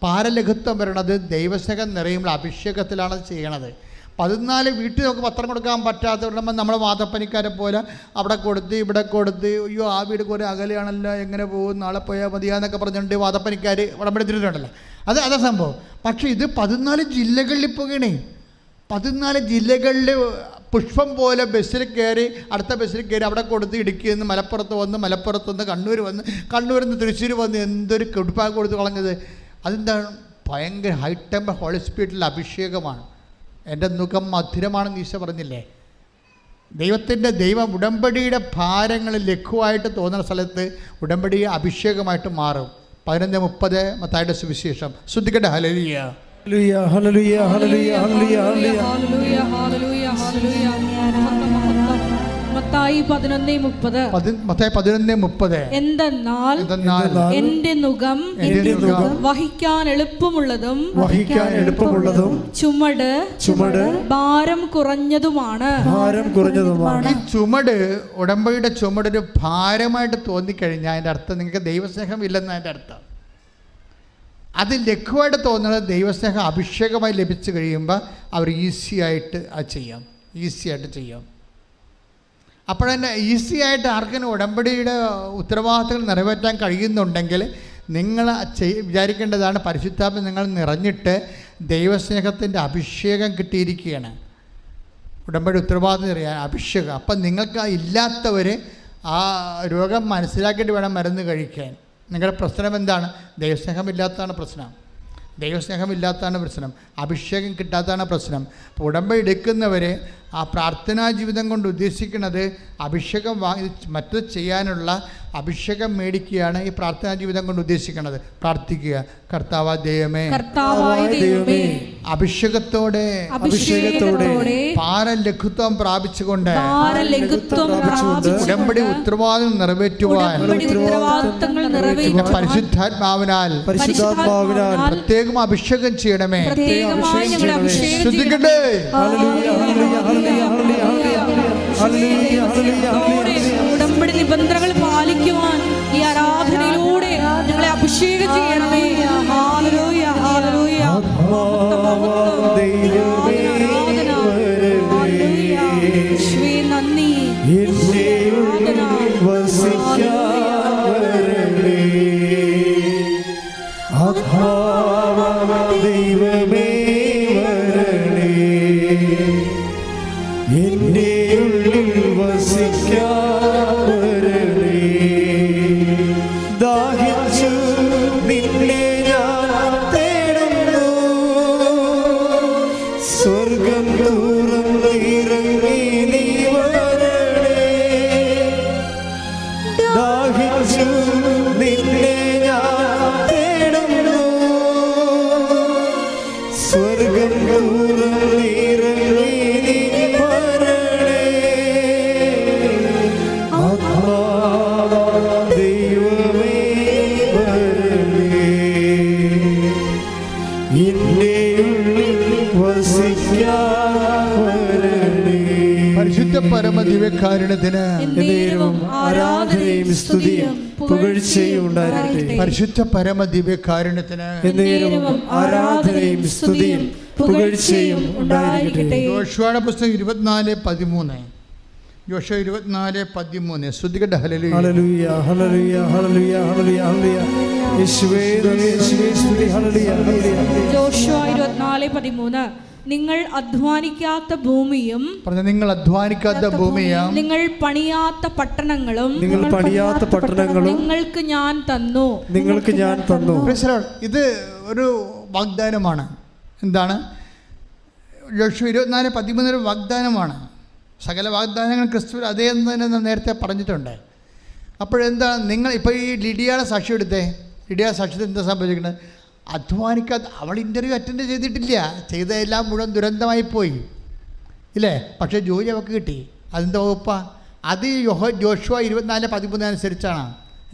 പാരലഘുത്വം വരണത് ദൈവസ്നേഹം നിറയുമ്പോൾ അഭിഷേകത്തിലാണ് ചെയ്യണത്. 14 വീട്ടിൽ നമുക്ക് പത്രം കൊടുക്കാൻ പറ്റാത്തവരുടെ നമ്മൾ വാദപ്പനിക്കാരെ പോലെ അവിടെ കൊടുത്ത് ഇവിടെ കൊടുത്ത്, അയ്യോ ആ വീട് കുറേ അകലെയാണല്ലോ, എങ്ങനെ പോകും, നാളെ പോയാൽ മതിയാന്നൊക്കെ പറഞ്ഞിട്ട് വാദപ്പനിക്കാർ ഉടമ്പെടുത്തിട്ടുണ്ടല്ലോ. അതാ സംഭവം. പക്ഷേ ഇത് 14 ജില്ലകളിൽ പോകണേ. 14 ജില്ലകളിൽ പുഷ്പം പോലെ ബസ്സിൽ കയറി, അടുത്ത ബസ്സിൽ കയറി അവിടെ കൊടുത്ത് ഇടുക്കിയിൽ നിന്ന് മലപ്പുറത്ത് വന്ന് കണ്ണൂരിൽ നിന്ന് തൃശ്ശൂർ വന്ന് എന്തൊരു കെടുപ്പാ കൊടുത്ത് കളഞ്ഞത്. അതെന്താണ്? ഭയങ്കര ഹൈ ടെമ്പർ ഹോളി സ്പിരിറ്റിലെ അഭിഷേകമാണ്. എൻ്റെ മുഖം മധുരമാണെന്ന് ഈശോ പറഞ്ഞില്ലേ. ദൈവം ഉടമ്പടിയുടെ ഭാരങ്ങൾ ലഘുവായിട്ട് തോന്നുന്ന സ്ഥലത്ത് ഉടമ്പടി അഭിഷേകമായിട്ട് മാറും. 11:30 മത്തായിയുടെ സുവിശേഷം. ശ്രദ്ധിക്കട്ടെ. ഹല്ലേലൂയ ഹല്ലേലൂയ ഹല്ലേലൂയ ഹല്ലേലൂയ ഹല്ലേലൂയ ഹല്ലേലൂയ ഹല്ലേലൂയ ഹല്ലേലൂയ. മത്തായി 11:30. എന്തെന്നാൽ എന്റെ നുകം വഹിക്കാൻ എളുപ്പമുള്ളതും ചുമട് ഭാരം കുറഞ്ഞതുമാണ്. ഈ ചുമട്, ഉടമ്പടിയുടെ ചുമടൊരു ഭാരമായിട്ട് തോന്നിക്കഴിഞ്ഞാൽ അതിൻ്റെ അർത്ഥം നിങ്ങൾക്ക് ദൈവസ്നേഹം ഇല്ലെന്ന് അതിൻ്റെ അർത്ഥം. അത് ലഘുവായിട്ട് തോന്നുന്നത് ദൈവസ്നേഹം അഭിഷേകമായി ലഭിച്ചു കഴിയുമ്പോൾ അവർ ഈസിയായിട്ട് ചെയ്യാം. അപ്പോഴന്നെ ഈസിയായിട്ട് ആർക്കും ഉടമ്പടിയുടെ ഉത്തരവാദിത്തങ്ങൾ നിറവേറ്റാൻ കഴിയുന്നുണ്ടെങ്കിൽ നിങ്ങൾ വിചാരിക്കേണ്ടതാണ്, പരിശുദ്ധാത്മ നിങ്ങൾ നിറഞ്ഞിട്ട് ദൈവസ്നേഹത്തിൻ്റെ അഭിഷേകം കിട്ടിയിരിക്കുകയാണ്. ഉടമ്പടി ഉത്തരവാദിത്തം അറിയാൻ അഭിഷേകം. അപ്പം നിങ്ങൾക്ക് ഇല്ലാത്തവർ ആ രോഗം മനസ്സിലാക്കിയിട്ട് വേണം മരുന്ന് കഴിക്കാൻ. നിങ്ങളുടെ പ്രശ്നം എന്താണ്? ദൈവസ്നേഹമില്ലാത്തതാണ് പ്രശ്നം. അഭിഷേകം കിട്ടാത്തതാണ് പ്രശ്നം. അപ്പോൾ ഉടമ്പടി എടുക്കുന്നവർ ആ പ്രാർത്ഥനാ ജീവിതം കൊണ്ട് ഉദ്ദേശിക്കുന്നത് അഭിഷേകം മറ്റത് ചെയ്യാനുള്ള അഭിഷേകം മേടിക്കുകയാണ് ഈ പ്രാർത്ഥനാ ജീവിതം കൊണ്ട് ഉദ്ദേശിക്കുന്നത്. പ്രാർത്ഥിക്കുക, കർത്താവായ ദൈവമേ, അഭിഷേകത്തോടെ പാരലഘുത്വം പ്രാപിച്ചുകൊണ്ട് ഉടമ്പടി ഉത്തരവാദിത്തം നിറവേറ്റുവാൻ പരിശുദ്ധാത്മാവിനാൽ പ്രത്യേകം അഭിഷേകം ചെയ്യണമേ. ശ്രദ്ധിക്കട്ടെ. ഉടമ്പടി നിബന്ധനകൾ പാലിക്കുവാൻ ഈ ആരാധനയിലൂടെ ഞങ്ങളെ അഭിഷേകം ചെയ്യണമേ. ഹല്ലേലൂയ ഹല്ലേലൂയ. യേശുവേ നന്ദി. ദാഹിച്ചു നിന്നെ ഞാൻ തേടുന്നു, സ്വർഗം തുറന്നിറങ്ങി നീ വരണേ. ദാഹിച്ചു നിന്നെ ഞാൻ തേടുന്നു, സ്വർഗം തുറന്നിറങ്ങി നീ വരണേ. ദൈവമേ വരണേ, എന്റെ ഉള്ളിൽ വസിക്കാൻ വരണേ. പരിശുദ്ധ പരമ ദിവ്യകാരുണ്യത്തിന് എന്നേരവും ആരാധനയും സ്തുതിയും പുകഴ്ചയും ഉണ്ടായിരിക്കട്ടെ. പരിശുദ്ധ പരമ ദിവ്യകാരുണ്യത്തിന് എന്നേരവും ആരാധനയും സ്തുതിയും പുകഴ്ചയും ഉണ്ടായിരിക്കട്ടെ. യോശുവയുടെ പുസ്തകം 24:13. യോശുവ 24:13. ശ്രുതികട്ടെ. ഹല്ലേലൂയ ഹല്ലേലൂയ ഹല്ലേലൂയ ഹല്ലേലൂയ ഹല്ലേലൂയ ഹല്ലേലൂയ. യേശുവേ യേശുവേ സ്തുതി. ഹല്ലേലൂയ ഹല്ലേലൂയ. യോശുവ 24:13. നിങ്ങൾ അധ്വാനിക്കാത്ത ഭൂമിയും നിങ്ങൾ അധ്വാനിക്കാത്ത ഭൂമിയും നിങ്ങൾ പണിയാത്ത പട്ടണങ്ങളും നിങ്ങൾക്ക് ഞാൻ തന്നു. ഇത് ഒരു വാഗ്ദാനമാണ്. എന്താണ്? യോശുവ 24:13 ഒരു വാഗ്ദാനമാണ്. സകല വാഗ്ദാനങ്ങൾ ക്രിസ്തുവിൽ അതേ എന്ന് തന്നെ നേരത്തെ പറഞ്ഞിട്ടുണ്ട്. അപ്പോഴെന്താ, നിങ്ങൾ ഇപ്പോൾ ഈ ലിഡിയയുടെ സാക്ഷ്യം എടുത്തേ. ലിഡിയയുടെ സാക്ഷ്യത്തിൽ എന്താ സംഭവിക്കുന്നത്? അധ്വാനിക്കാത്ത, അവൾ ഇൻ്റർവ്യൂ അറ്റൻഡ് ചെയ്തിട്ടില്ല, ചെയ്തതെല്ലാം മുഴുവൻ ദുരന്തമായി പോയി ഇല്ലേ? പക്ഷേ ജോലി അവൾക്ക് കിട്ടി. അതിൻ്റെ വകുപ്പാ അത്. യോശുവ 24:13 അനുസരിച്ചാണ്.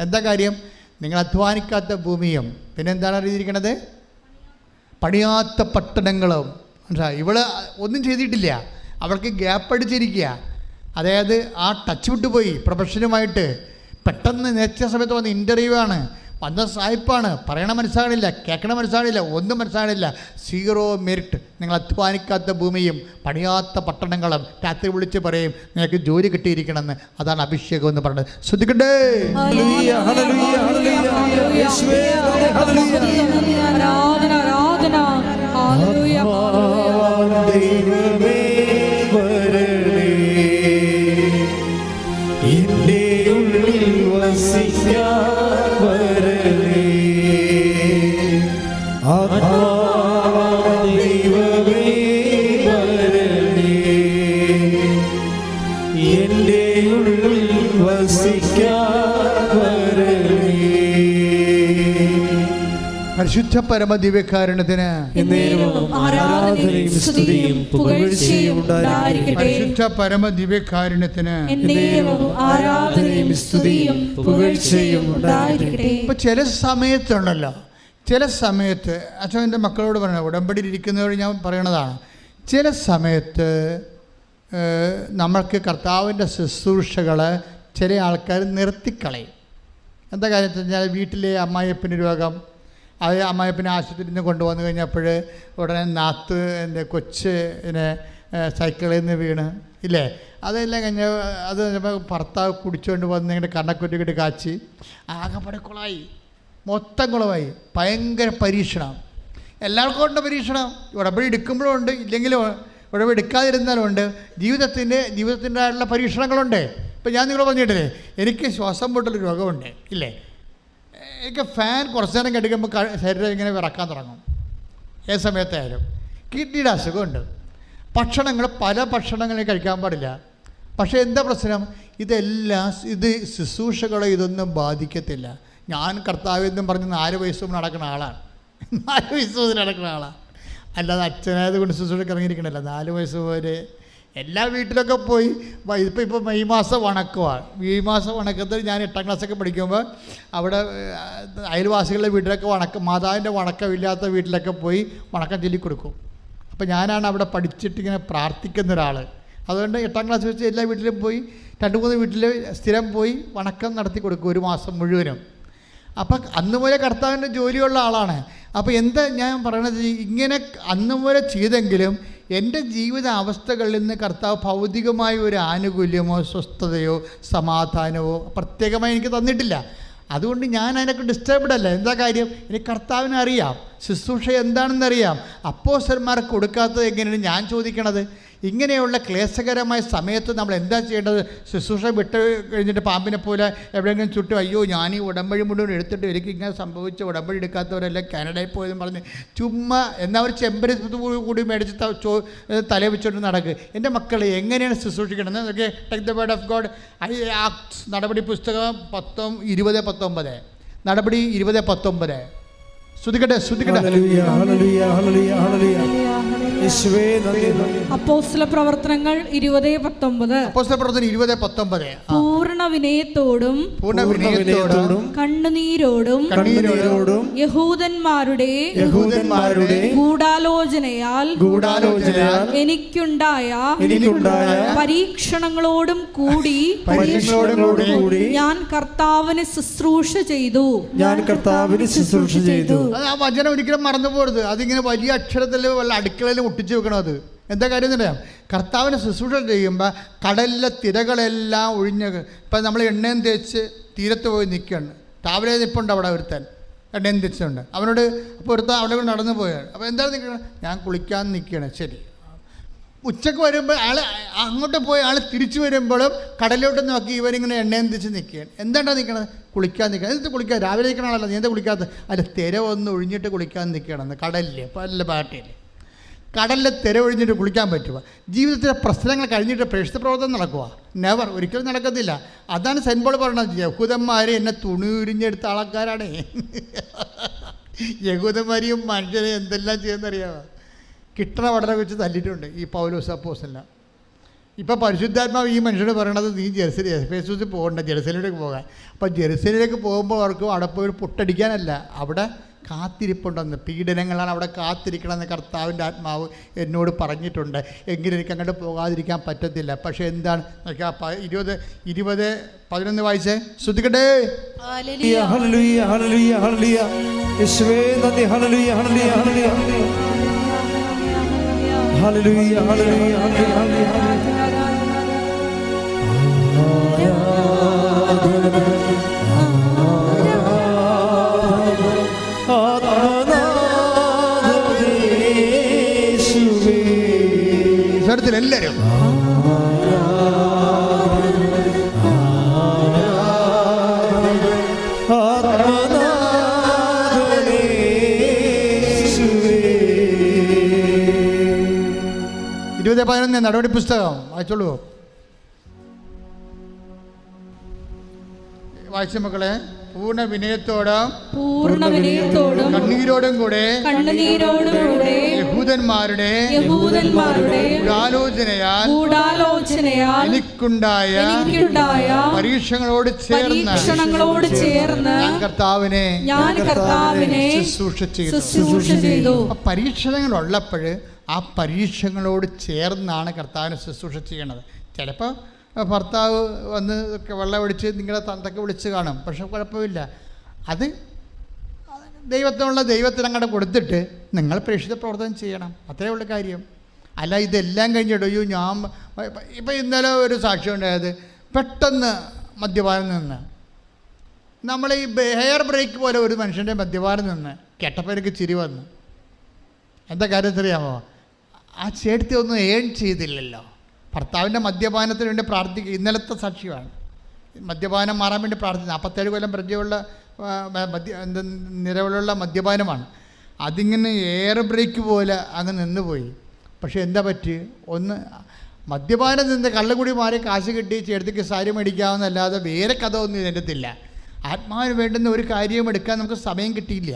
എന്താ കാര്യം? നിങ്ങൾ അധ്വാനിക്കാത്ത ഭൂമിയും പിന്നെ എന്താണ് അറിഞ്ഞിരിക്കണത്? പണിയാത്ത പട്ടണങ്ങളും. മനസ്സിലായി? ഇവള് ഒന്നും ചെയ്തിട്ടില്ല, അവൾക്ക് ഗ്യാപ്പ് അടിച്ചിരിക്കുക. അതായത് ആ ടച്ച് വിട്ടുപോയി പ്രൊഫഷനുമായിട്ട്. പെട്ടെന്ന് നേരത്തെ സമയത്ത് വന്ന ഇൻ്റർവ്യൂ ആണ്, വന്ന സായിപ്പാണ്. പറയണ മനസ്സാകണില്ല, കേൾക്കണ മനസ്സാകണില്ല, ഒന്നും മനസ്സാകണില്ല. 0 മെറിറ്റ്. നിങ്ങൾ അധ്വാനിക്കാത്ത ഭൂമിയും പണിയാത്ത പട്ടണങ്ങളും. രാത്രി വിളിച്ച് പറയും നിങ്ങൾക്ക് ജോലി കിട്ടിയിരിക്കണമെന്ന്. അതാണ് അഭിഷേകം എന്ന് പറഞ്ഞത്. ശ്രദ്ധിക്കണ്ടേ? ഹല്ലേലൂയ ഹല്ലേലൂയ ഹല്ലേലൂയ. യേശുവേ ഹല്ലേലൂയ. ആരാധന ആരാധന. ഹല്ലേലൂയ. ദൈവമേ വരണേ, എന്റെ ഉള്ളിൽ വസിക്കാൻ വരണേ. ദൈവമേ വരണേ, എന്റെ ഉള്ളിൽ വസിക്കാൻ വരണേ. പരിശുദ്ധ പരമ ദിവ്യകാരുണ്യത്തിന് ആരാധനയും സ്തുതിയും പുകഴ്ചയും ഉണ്ടായിരിക്കട്ടെ. പരിശുദ്ധ പരമ ദിവ്യകാരുണ്യത്തിന് ആരാധനയും സ്തുതിയും പുകഴ്ചയും ഉണ്ടായിരിക്കട്ടെ. ഇപ്പം ചില സമയത്തുണ്ടല്ലോ, ചില സമയത്ത് അച്ഛൻ എൻ്റെ മക്കളോട് പറയണം, ഉടമ്പടിയിൽ ഇരിക്കുന്നവരോട് ഞാൻ പറയണതാണ്. ചില സമയത്ത് നമ്മൾക്ക് കർത്താവിൻ്റെ ശുശ്രൂഷകൾ ചില ആൾക്കാർ നിർത്തിക്കളയും. എന്താ കാര്യത്തിൽ വെച്ചാൽ, വീട്ടിലെ അമ്മായിയപ്പന് രോഗം, അത് അമ്മായിയപ്പനെ ആശുപത്രിയിൽ നിന്ന് കൊണ്ടുവന്നു കഴിഞ്ഞപ്പോൾ ഉടനെ നാത്ത് എൻ്റെ കൊച്ചിനെ സൈക്കിളിൽ നിന്ന് വീണ് ഇല്ലേ, അതെല്ലാം കഴിഞ്ഞ് അത് ഭർത്താവ് കുടിച്ചുകൊണ്ട് വന്ന് ഇങ്ങനെ കണ്ണക്കുറ്റിക്കിട്ട് കാച്ചി ആകെപ്പാടെ കുളമായി, മൊത്തം കുളമായി. ഭയങ്കര പരീക്ഷണം. എല്ലാവർക്കും ഉണ്ട് പരീക്ഷണം. ഉടമ്പടി എടുക്കുമ്പോഴും ഉണ്ട്, ഇല്ലെങ്കിലും ഉടമ്പടി എടുക്കാതിരുന്നാലും ഉണ്ട്. ജീവിതത്തിൻ്റെതായിട്ടുള്ള പരീക്ഷണങ്ങളുണ്ട്. ഇപ്പം ഞാൻ നിങ്ങളെ പറഞ്ഞിട്ടില്ലേ, എനിക്ക് ശ്വാസം മുട്ടൽ രോഗമുണ്ട് ഇല്ലേ. എനിക്ക് ഫാൻ കുറച്ച് നേരം കടിക്കുമ്പോൾ ശരീരം ഇങ്ങനെ വിറക്കാൻ തുടങ്ങും. ഏത് സമയത്തായാലും. കിഡ്നിയുടെ അസുഖമുണ്ട്. പല ഭക്ഷണങ്ങളും കഴിക്കാൻ പാടില്ല. പക്ഷേ എന്താ പ്രശ്നം? ഇത് ശുശ്രൂഷകളെ ഇതൊന്നും ബാധിക്കത്തില്ല. ഞാൻ കർത്താവെന്നും പറഞ്ഞ് 4 വയസ്സ് മുതൽ നടക്കുന്ന ആളാണ്. 4 വയസ്സ് മുതൽ നടക്കുന്ന ആളാണ്. അല്ലാതെ അച്ഛനായത് കൊണ്ട് ശുശ്രൂഷയ്ക്ക് ഇറങ്ങിയിരിക്കണമല്ല. 4 വയസ്സ് മുതൽ എല്ലാ വീട്ടിലൊക്കെ പോയി. ഇപ്പോൾ മെയ് മാസം വണക്കമാണ്. മെയ് മാസം വണക്കത്തിൽ ഞാൻ 8ാം ക്ലാസ്സൊക്കെ പഠിക്കുമ്പോൾ അവിടെ അയൽവാസികളുടെ വീട്ടിലൊക്കെ മാതാവിൻ്റെ വണക്കമില്ലാത്ത വീട്ടിലൊക്കെ പോയി വണക്കം ചൊല്ലിക്കൊടുക്കും. അപ്പോൾ ഞാനാണ് അവിടെ പഠിച്ചിട്ടിങ്ങനെ പ്രാർത്ഥിക്കുന്ന ഒരാൾ. അതുകൊണ്ട് 8ാം ക്ലാസ് വെച്ച് എല്ലാ വീട്ടിലും പോയി 2-3 വീട്ടിൽ സ്ഥിരം പോയി വണക്കം നടത്തി കൊടുക്കും 1 മാസം മുഴുവനും. അപ്പം അന്ന് പോലെ കർത്താവിൻ്റെ ജോലിയുള്ള ആളാണ്. അപ്പോൾ എന്താ ഞാൻ പറയണത്, ഇങ്ങനെ അന്ന് പോലെ ചെയ്തെങ്കിലും എൻ്റെ ജീവിത അവസ്ഥകളിൽ നിന്ന് കർത്താവ് ഭൗതികമായ ഒരു ആനുകൂല്യമോ സ്വസ്ഥതയോ സമാധാനമോ പ്രത്യേകമായി എനിക്ക് തന്നിട്ടില്ല. അതുകൊണ്ട് ഞാൻ അതിനൊക്കെ ഡിസ്റ്റർബ്ഡ് അല്ല. എന്താ കാര്യം? എനിക്ക് കർത്താവിനെ അറിയാം, ശുശ്രൂഷ എന്താണെന്നറിയാം. അപ്പോസ്തലന്മാർക്ക് കൊടുക്കാത്തത് എങ്ങനെയാണ് ഞാൻ ചോദിക്കണത്? ഇങ്ങനെയുള്ള ക്ലേശകരമായ സമയത്ത് നമ്മൾ എന്താ ചെയ്യേണ്ടത്? ശുശ്രൂഷ വിട്ട് കഴിഞ്ഞിട്ട് പാമ്പിനെ പോലെ എവിടെയെങ്കിലും ചുറ്റും അയ്യോ ഞാൻ ഈ ഉടമ്പടി മുഴുവൻ എടുത്തിട്ട് എനിക്ക് ഇങ്ങനെ സംഭവിച്ച ഉടമ്പടി എടുക്കാത്തവരെല്ലാം കാനഡയിൽ പോയതെന്ന് പറഞ്ഞ് ചുമ്മാ എന്നാൽ ഒരു ചെമ്പരി കൂടി മേടിച്ച് തല വെച്ചുകൊണ്ട് നടക്കുക. എൻ്റെ മക്കളെ എങ്ങനെയാണ് ശുശ്രൂഷിക്കേണ്ടത്? Okay, take the word of God. Acts നടപടി പുസ്തകം 20:19. നടപടി 20:19. സ്തുതിക്കട്ടെ, സ്തുതിക്കട്ടെ. അപ്പോസ്തല പ്രവർത്തനങ്ങൾ 20:19. അപ്പോസ്തല പ്രവർത്തനം 20:19. പൂർണ്ണ വിനയത്തോടും കണ്ണുനീരോടും യഹൂദന്മാരുടെ ഗൂഢാലോചനയാൽ എനിക്കുണ്ടായ പരീക്ഷണങ്ങളോടും കൂടി ഞാൻ കർത്താവിന് ശുശ്രൂഷ ചെയ്തു. അത് ആ വചനം ഒരിക്കലും മറന്നു പോകരുത്. അതിങ്ങനെ വലിയ അക്ഷരത്തിൽ വല്ല അടുക്കളയിൽ ഒട്ടിച്ചു വെക്കണം. അത് എന്താ കാര്യം എന്നറിയാം? കർത്താവിനെ ശുശ്രൂഷ ചെയ്യുമ്പോൾ കടലിലെ തിരകളെല്ലാം ഒഴിഞ്ഞ് ഇപ്പം നമ്മൾ എണ്ണയും തേച്ച് തീരത്ത് പോയി നിൽക്കുകയാണ്. രാവിലെ നിൽപ്പുണ്ട് അവിടെ ഒരുത്തൻ എണ്ണയും തേച്ചുണ്ട്. അവനോട് അപ്പോൾ ഒരുത്തൻ അവിടെ നടന്നു പോയാണ്. അപ്പോൾ എന്താണ് നിൽക്കണം? ഞാൻ കുളിക്കാൻ നിൽക്കുകയാണ്. ശരി, ഉച്ചക്ക് വരുമ്പോൾ ആൾ അങ്ങോട്ട് പോയി ആൾ തിരിച്ചു വരുമ്പോഴും കടലിലോട്ട് നോക്കി ഇവരിങ്ങനെ എണ്ണയും തേച്ച് നിൽക്കുകയാണ്. എന്താണ്ടാ നിൽക്കണത്? കുളിക്കാൻ നിൽക്കുക. എന്നിട്ട് കുളിക്കാൻ രാവിലെ നിൽക്കണ ആളല്ല, നീ എന്താ കുളിക്കാത്ത? അല്ല, തിര ഒന്ന് ഒഴിഞ്ഞിട്ട് കുളിക്കാൻ നിൽക്കുകയാണെന്ന്. കടലിൽ പല പാട്ടിൽ കടലിലെ തിര ഒഴിഞ്ഞിട്ട് കുളിക്കാൻ പറ്റുമോ? ജീവിതത്തിലെ പ്രശ്നങ്ങൾ കഴിഞ്ഞിട്ട് പ്രേക്ഷിത പ്രവർത്തനം നടക്കുക? നെവർ, ഒരിക്കലും നടക്കത്തില്ല. അതാണ് സെൻറ്റ് പോൾ പറയുന്നത്. യഹൂദന്മാർ എന്നെ തുണി ഉരിഞ്ഞെടുത്ത ആൾക്കാരാണ്. യഹൂദന്മാരെയും മനുഷ്യരെ എന്തെല്ലാം ചെയ്യുന്നറിയാമോ? കിട്ടണ വടനെ വെച്ച് തല്ലിയിട്ടുണ്ട് ഈ പൗലോസ് അപ്പോസ്തലൻ. ഇപ്പം പരിശുദ്ധാത്മാവ് ഈ മനുഷ്യനോട് പറയണത് നീ എഫേസൂസിൽ പോകണ്ട, ജെറുസലേമിലേക്ക് പോകാൻ. അപ്പം ജെറുസലേമിലേക്ക് പോകുമ്പോൾ അവർക്ക് അവിടെ പോയി പൊട്ടടിക്കാനല്ല, അവിടെ കാത്തിരിപ്പുണ്ടെന്ന്. പീഡനങ്ങളാണ് അവിടെ കാത്തിരിക്കണമെന്ന് കർത്താവിൻ്റെ ആത്മാവ് എന്നോട് പറഞ്ഞിട്ടുണ്ട്. എങ്കിലും എനിക്ക് അങ്ങോട്ട് പോകാതിരിക്കാൻ പറ്റത്തില്ല. പക്ഷേ എന്താണ് 20:11 വായിച്ചേ. ശ്രദ്ധിക്കട്ടെ. എല്ലാവരും നടപടി പുസ്തകം വായിച്ചോളൂ. വായിച്ച മക്കളെ. പൂർണ്ണ വിനയത്തോടും കണ്ണീരോടും കൂടെ യഹൂദന്മാരുടെ ഗൂഢാലോചനയാൽ എനിക്കുണ്ടായ പരീക്ഷണങ്ങളോട് ചേർന്ന് ഞാൻ കർത്താവിനെ ശുശ്രൂഷ ചെയ്തു. പരീക്ഷണങ്ങൾ ഉള്ളപ്പോൾ ആ പരീക്ഷകളോട് ചേർന്നാണ് കർത്താവിനെ ശുശ്രൂഷ ചെയ്യണത്. ചിലപ്പോൾ ഭർത്താവ് വന്ന് വെള്ളം ഒഴിച്ച് നിങ്ങളെ തന്തയ്ക്ക് വിളിച്ച് കാണും, പക്ഷെ കുഴപ്പമില്ല. അത് ദൈവത്തിന് അങ്ങോട്ട് കൊടുത്തിട്ട് നിങ്ങൾ പ്രേക്ഷിത പ്രവർത്തനം ചെയ്യണം. അത്രേ ഉള്ള കാര്യം. അല്ല ഇതെല്ലാം കഴിഞ്ഞിട്ട് അയ്യോ ഞാൻ ഇപ്പം ഇന്നലെ ഒരു സാക്ഷ്യം ഉണ്ടായത്, പെട്ടെന്ന് മദ്യപാനം നിന്ന് നമ്മൾ ഈ ഹെയർ ബ്രേക്ക് പോലെ ഒരു മനുഷ്യൻ്റെ മദ്യപാനം നിന്ന് കേട്ടപ്പോൾ എനിക്ക് ചിരി വന്നു. എന്താ കാര്യത്തിലറിയാമോ? ആ ചേട്ടത്തി ഒന്നും ഏൺ ചെയ്തില്ലല്ലോ. ഭർത്താവിൻ്റെ മദ്യപാനത്തിന് വേണ്ടി പ്രാർത്ഥിക്കുക. ഇന്നലത്തെ സാക്ഷ്യമാണ്. മദ്യപാനം മാറാൻ വേണ്ടി പ്രാർത്ഥിക്കുന്നത്. 47 കൊല്ലം പരിചയമുള്ള നിലവിലുള്ള മദ്യപാനമാണ്. അതിങ്ങനെ എയർ ബ്രേക്ക് പോലെ അങ്ങ് നിന്നുപോയി. പക്ഷേ എന്താ പറ്റി? ഒന്ന് മദ്യപാനം നിന്ന് കള്ളുകൂടി മാറി കാശ് കിട്ടി ചേട്ടത്തിക്ക് സാരി മേടിക്കാവുന്നല്ലാതെ വേറെ കഥ ഒന്നും ഇതിൻ്റെത്തില്ല. ആത്മാവിന് വേണ്ടുന്ന ഒരു കാര്യവും എടുക്കാൻ നമുക്ക് സമയം കിട്ടിയില്ല.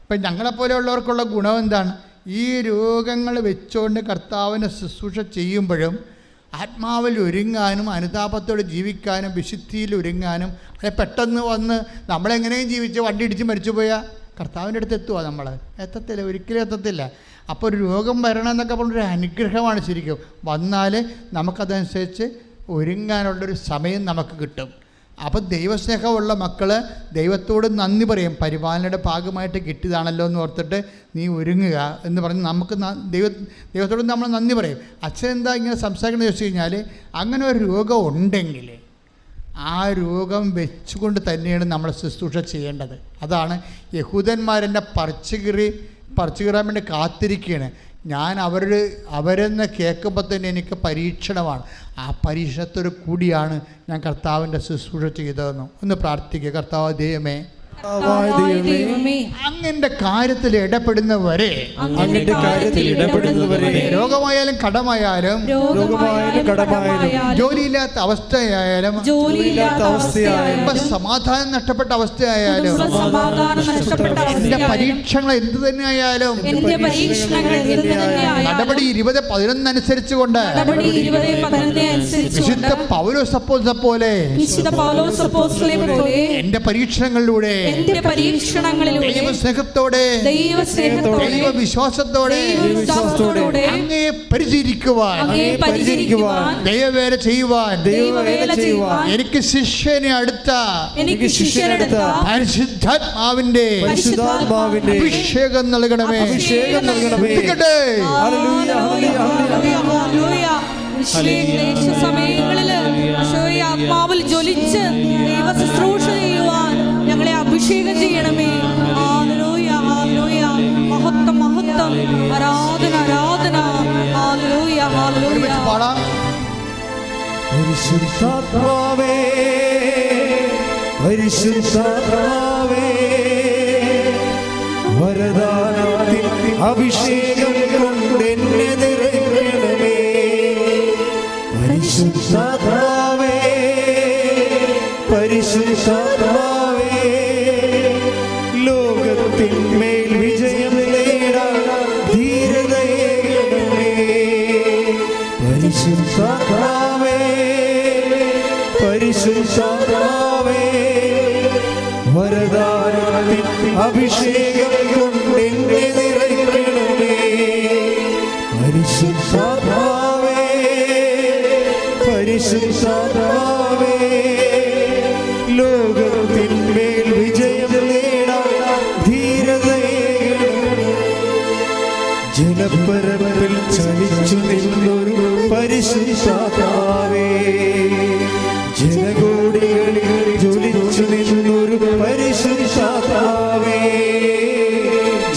ഇപ്പം ഞങ്ങളെപ്പോലെയുള്ളവർക്കുള്ള ഗുണം എന്താണ്? ഈ രോഗങ്ങൾ വെച്ചുകൊണ്ട് കർത്താവിനെ ശുശ്രൂഷ ചെയ്യുമ്പോഴും ആത്മാവിൽ ഒരുങ്ങാനും അനുതാപത്തോടെ ജീവിക്കാനും വിശുദ്ധിയിൽ ഒരുങ്ങാനും, അത് പെട്ടെന്ന് വന്ന് നമ്മളെങ്ങനെയും ജീവിച്ച് വണ്ടി ഇടിച്ച് മരിച്ചു പോയാൽ കർത്താവിൻ്റെ അടുത്ത് എത്തുക? നമ്മൾ എത്തത്തില്ല, ഒരിക്കലും എത്തത്തില്ല. അപ്പോൾ ഒരു രോഗം വരണമെന്നൊക്കെ പറഞ്ഞൊരു അനുഗ്രഹമാണ് ശരിക്കും. വന്നാൽ നമുക്കതനുസരിച്ച് ഒരുങ്ങാനുള്ളൊരു സമയം നമുക്ക് കിട്ടും. അപ്പോൾ ദൈവസ്നേഹമുള്ള മക്കൾ ദൈവത്തോട് നന്ദി പറയും. പരിപാലനയുടെ ഭാഗമായിട്ട് കിട്ടിയതാണല്ലോ എന്ന് ഓർത്തിട്ട് നീ ഒരുങ്ങുക എന്ന് പറഞ്ഞ് നമുക്ക് ദൈവത്തോട് നമ്മൾ നന്ദി പറയും. അച്ഛൻ എന്താ ഇങ്ങനെ സംസാരിക്കണമെന്ന് ചോദിച്ചു കഴിഞ്ഞാൽ, അങ്ങനെ ഒരു രോഗം ഉണ്ടെങ്കിൽ ആ രോഗം വെച്ചുകൊണ്ട് തന്നെയാണ് നമ്മൾ ശുശ്രൂഷ ചെയ്യേണ്ടത്. അതാണ് യഹൂദന്മാരെന്നെ പറിച്ചു കീറാൻ വേണ്ടി കാത്തിരിക്കുകയാണ്. ഞാൻ അവരെന്ന് കേൾക്കുമ്പോൾ തന്നെ എനിക്ക് പരീക്ഷണമാണ്. ആ പരീക്ഷണത്തോട് കൂടിയാണ് ഞാൻ കർത്താവിൻ്റെ ശുശ്രൂഷ ചെയ്തതെന്ന്. ഒന്ന് പ്രാർത്ഥിക്കുക. കർത്താവ് ദൈവമേ, അങ്ങന്റെ കാര്യത്തിൽ ഇടപെടുന്നവരെ, രോഗമായാലും കടമായാലും ജോലിയില്ലാത്ത അവസ്ഥയായാലും സമാധാനം നഷ്ടപ്പെട്ട അവസ്ഥയായാലും എന്റെ പരീക്ഷണങ്ങൾ എന്ത് തന്നെയായാലും നടപടി 20:11 അനുസരിച്ചുകൊണ്ട് വിശുദ്ധ പൗലോസ് പോലെ എന്റെ പരീക്ഷണങ്ങളിലൂടെ ദൈവസ്നേഹത്തോടെ ദൈവവിശ്വാസത്തോടെ അങ്ങയെ പരിചരിക്കുവാൻ ദൈവവേല ചെയ്യുവാൻ എനിക്ക് ശിഷ്യനെ അടുത്ത പരിശുദ്ധാത്മാവിന്റെ അഭിഷേകം നൽകണമേ. സമയങ്ങളില് ആത്മാവിൽ ജ്വലിച്ച് ദൈവ ശുശ്രൂഷ ചെയ്യുവാൻ ഞങ്ങളെ അഭിഷേകം ചെയ്യണമേ. Hallelujah, hallelujah. മഹത്വം, മഹത്വം. ആരാധന, ആരാധന. Hallelujah, hallelujah. പരിശുദ്ധാത്മാവേ, പരിശുദ്ധാത്മാവേ, വരദാനത്തിൻ അഭിഷേകം കൊണ്ട് എന്നെ നിറയ്ക്കണമേ. പരിശുദ്ധാത്മാവേ, പരിശുദ്ധാത്മാവേ, ലോകത്തിന്മേൽ വിജയം നേടാൻ ധീരതയേകണമേ. പരിശുദ്ധാത്മാവേ, പരിശുദ്ധാത്മാവേ, വരദാനത്തിൻ അഭിഷേകം കൊണ്ട് എന്നെ നിറയ്ക്കണമേ. പരിശുദ്ധാത്മാവേ, പരിശുദ്ധാത്മാവേ, ലോകത്തിന്മേൽ വിജയം നേടാൻ ധീരതയേകണമേ. ജലപ്പരപ്പിൽ ചലിച്ചു നിന്നൊരു പരിശുദ്ധാത്മാവേ, ജനകോടികളിൽ ജ്വലിച്ചു നിന്നൊരു പരിശുദ്ധാത്മാവേ,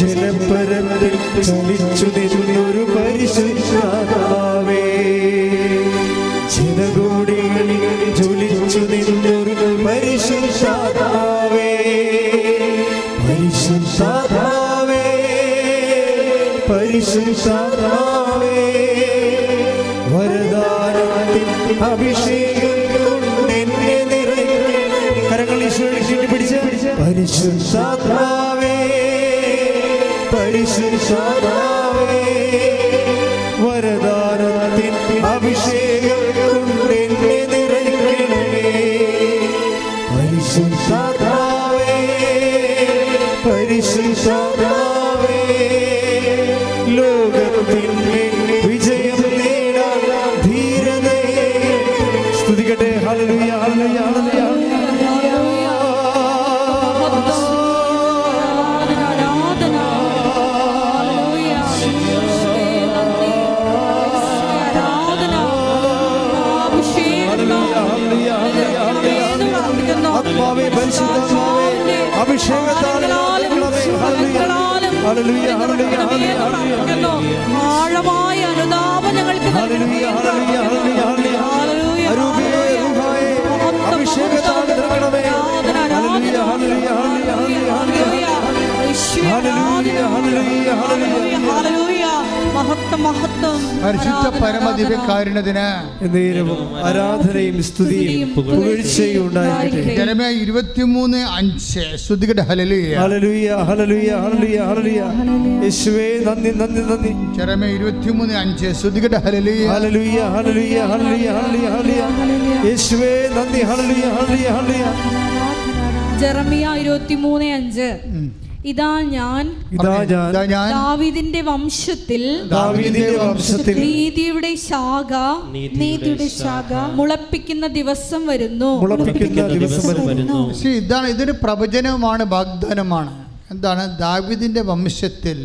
ജലപ്പരപ്പിൽ ചലിച്ചു നിന്നൊരു പരിശുദ്ധാത്മാവേ, ജനകോടികളിൽ ജ്വലിച്ചു നിന്നൊരു പരിശുദ്ധാത്മാവേ. പരിശുദ്ധാത്മാവേ, പരിശുദ്ധാത്മാവേ, വരദാനത്തിൻ അഭിഷേകം കൊണ്ട് എന്നെ നിറയ്ക്കണമേ. കരങ്ങൾ ഈശോയെ പിടിച്ച് പരിശുദ്ധാത്മാവേ, പരിശുദ്ധാത്മാവേ, വരദാനത്തിൻ അഭിഷേകം കൊണ്ട് എന്നെ നിറയ്ക്കണമേ. പരിശുദ്ധാത്മാവേ, പരിശുദ്ധാത്മാവേ, ലോകത്തിന്മേൽ വിജയം നേടാൻ ധീരതയെ. സ്തുതിക്കട്ടെ. ഹല്ലേലൂയ, ഹല്ലേലൂയ, ഹല്ലേലൂയ. ആത്മാവേ, പരിശുദ്ധാത്മാവേ, അഭിഷേകത്താൽ ആഴമായ അനുതാപം ഞങ്ങൾക്ക് അഭിഷേകത്താൽ നിറയണമേ. പരിശുദ്ധ പരമദിവ്യകാരുണ്യത്തിന് ആരാധനയും സ്തുതിയും പുകഴ്ചയും ഉണ്ടായിരിക്കട്ടെ. യെരമ്യാ 23:5 സ്തുതിക്കട്ടെ. ഹല്ലേലൂയ, ഹല്ലേലൂയ, ഹല്ലേലൂയ, ഹല്ലേലൂയ, ഹല്ലേലൂയ. യേശുവേ നന്ദി, നന്ദി, നന്ദി. യെരമ്യാ 23:5 സ്തുതിക്കട്ടെ. ഹല്ലേലൂയ, ഹല്ലേലൂയ, ഹല്ലേലൂയ, ഹല്ലേലൂയ, ഹല്ലേലൂയ, ഹല്ലേലൂയ. യേശുവേ നന്ദി. ഹല്ലേലൂയ, ഹല്ലേലൂയ, ഹല്ലേലൂയ. ജെറമ്യാ 23:5 ഇതാ ഞാൻ ദാവീദിന്റെ വംശത്തിൽ നീതിയുടെ ശാഖ മുളപ്പിക്കുന്ന ദിവസം വരുന്നു. ഇതാണ്, ഇതൊരു പ്രവചനമാണ്, വാഗ്ദാനമാണ്. എന്താണ്? ദാവീദിന്റെ വംശത്തിൽ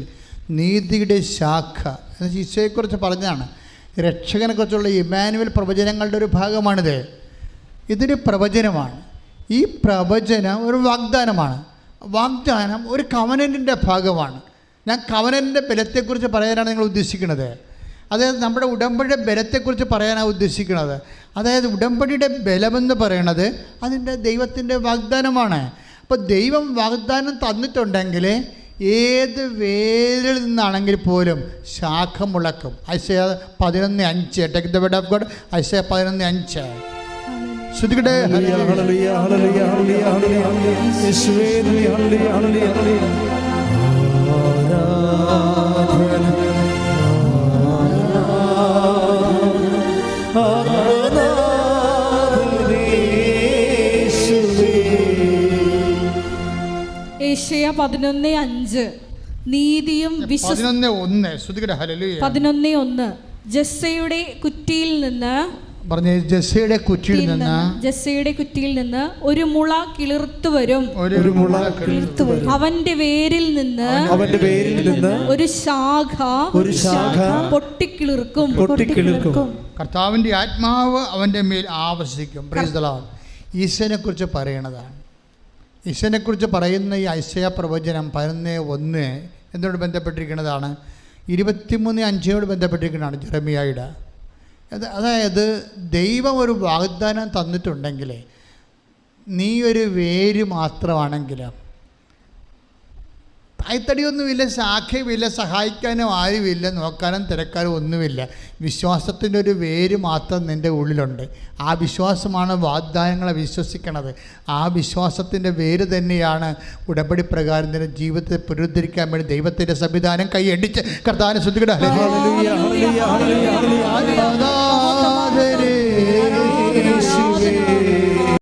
നീതിയുടെ ശാഖ. ഈശോയെക്കുറിച്ച് പറഞ്ഞതാണ്. രക്ഷകനെക്കുറിച്ചുള്ള ഇമ്മാനുവൽ പ്രവചനങ്ങളുടെ ഒരു ഭാഗമാണിത്. ഇതൊരു പ്രവചനമാണ്. ഈ പ്രവചനം ഒരു വാഗ്ദാനമാണ്. വാഗ്ദാനം ഒരു കവനന്റിൻ്റെ ഭാഗമാണ്. ഞാൻ കവനൻ്റെ ബലത്തെക്കുറിച്ച് പറയാനാണ് നിങ്ങൾ ഉദ്ദേശിക്കുന്നത്. അതായത് നമ്മുടെ ഉടമ്പടിയുടെ ബലത്തെക്കുറിച്ച് പറയാനാണ് ഉദ്ദേശിക്കുന്നത്. അതായത് ഉടമ്പടിയുടെ ബലമെന്ന് പറയണത് അതിൻ്റെ ദൈവത്തിൻ്റെ വാഗ്ദാനമാണ്. അപ്പോൾ ദൈവം വാഗ്ദാനം തന്നിട്ടുണ്ടെങ്കിൽ ഏത് വേരിൽ നിന്നാണെങ്കിൽ പോലും ശാഖ മുളക്കും. Isaiah 11:5. Take the word of God. Isaiah 11:5. ശ്രദ്ധിക്കട്ടെ. ഹല്ലേലൂയ ഹല്ലേലൂയ ഹല്ലേലൂയ ഹല്ലേലൂയ യേശുവേ ഹല്ലേലൂയ ഹല്ലേലൂയ ഏശയ്യ 11:5 നീതിയും 11:1 ജസ്സയുടെ കുറ്റിയിൽ നിന്ന് പറഞ്ഞ ജസ്സയുടെ കുറ്റിയിൽ നിന്ന് ഒരു മുള കിളിർത്തു വരും. അവന്റെ വേരിൽ നിന്ന് ഒരു ശാഖ പൊട്ടിക്കിളിർക്കും. കർത്താവിൻ്റെ ആത്മാവ് അവൻ്റെ മേൽ ആവസിക്കും. Praise the Lord. ഈശോനെ കുറിച്ച് പറയണതാണ്. ഈശോനെക്കുറിച്ച് പറയുന്ന ഈ ഐസയ പ്രവചനം 11:1 എന്നോട് ബന്ധപ്പെട്ടിരിക്കുന്നതാണ്. 23:5 ബന്ധപ്പെട്ടിരിക്കുന്നതാണ് ജെറമിയായുടെ. അതായത് ദൈവം ഒരു വാഗ്ദാനം തന്നിട്ടുണ്ടെങ്കിൽ നീ ഒരു വേര് മാത്രമാണെങ്കിലും തായ്തടിയൊന്നുമില്ല, ശാഖയുമില്ല, സഹായിക്കാനും ആരുമില്ല, നോക്കാനും തിരക്കാനും ഒന്നുമില്ല. വിശ്വാസത്തിൻ്റെ ഒരു വേര് മാത്രം നിൻ്റെ ഉള്ളിലുണ്ട്. ആ വിശ്വാസമാണ് വാഗ്ദാനങ്ങളെ വിശ്വസിക്കണത്. ആ വിശ്വാസത്തിൻ്റെ വേര് തന്നെയാണ് ഉടമ്പടി പ്രകാരം നിന്റെ ജീവിതത്തെ പുനരുദ്ധരിക്കാൻ വേണ്ടി ദൈവത്തിൻ്റെ സംവിധാനം കൈയടിച്ച് കർത്താവിനെ ശ്രദ്ധിക്കട്ടെ. ഹല്ലേലൂയ ഹല്ലേലൂയ ഹല്ലേലൂയ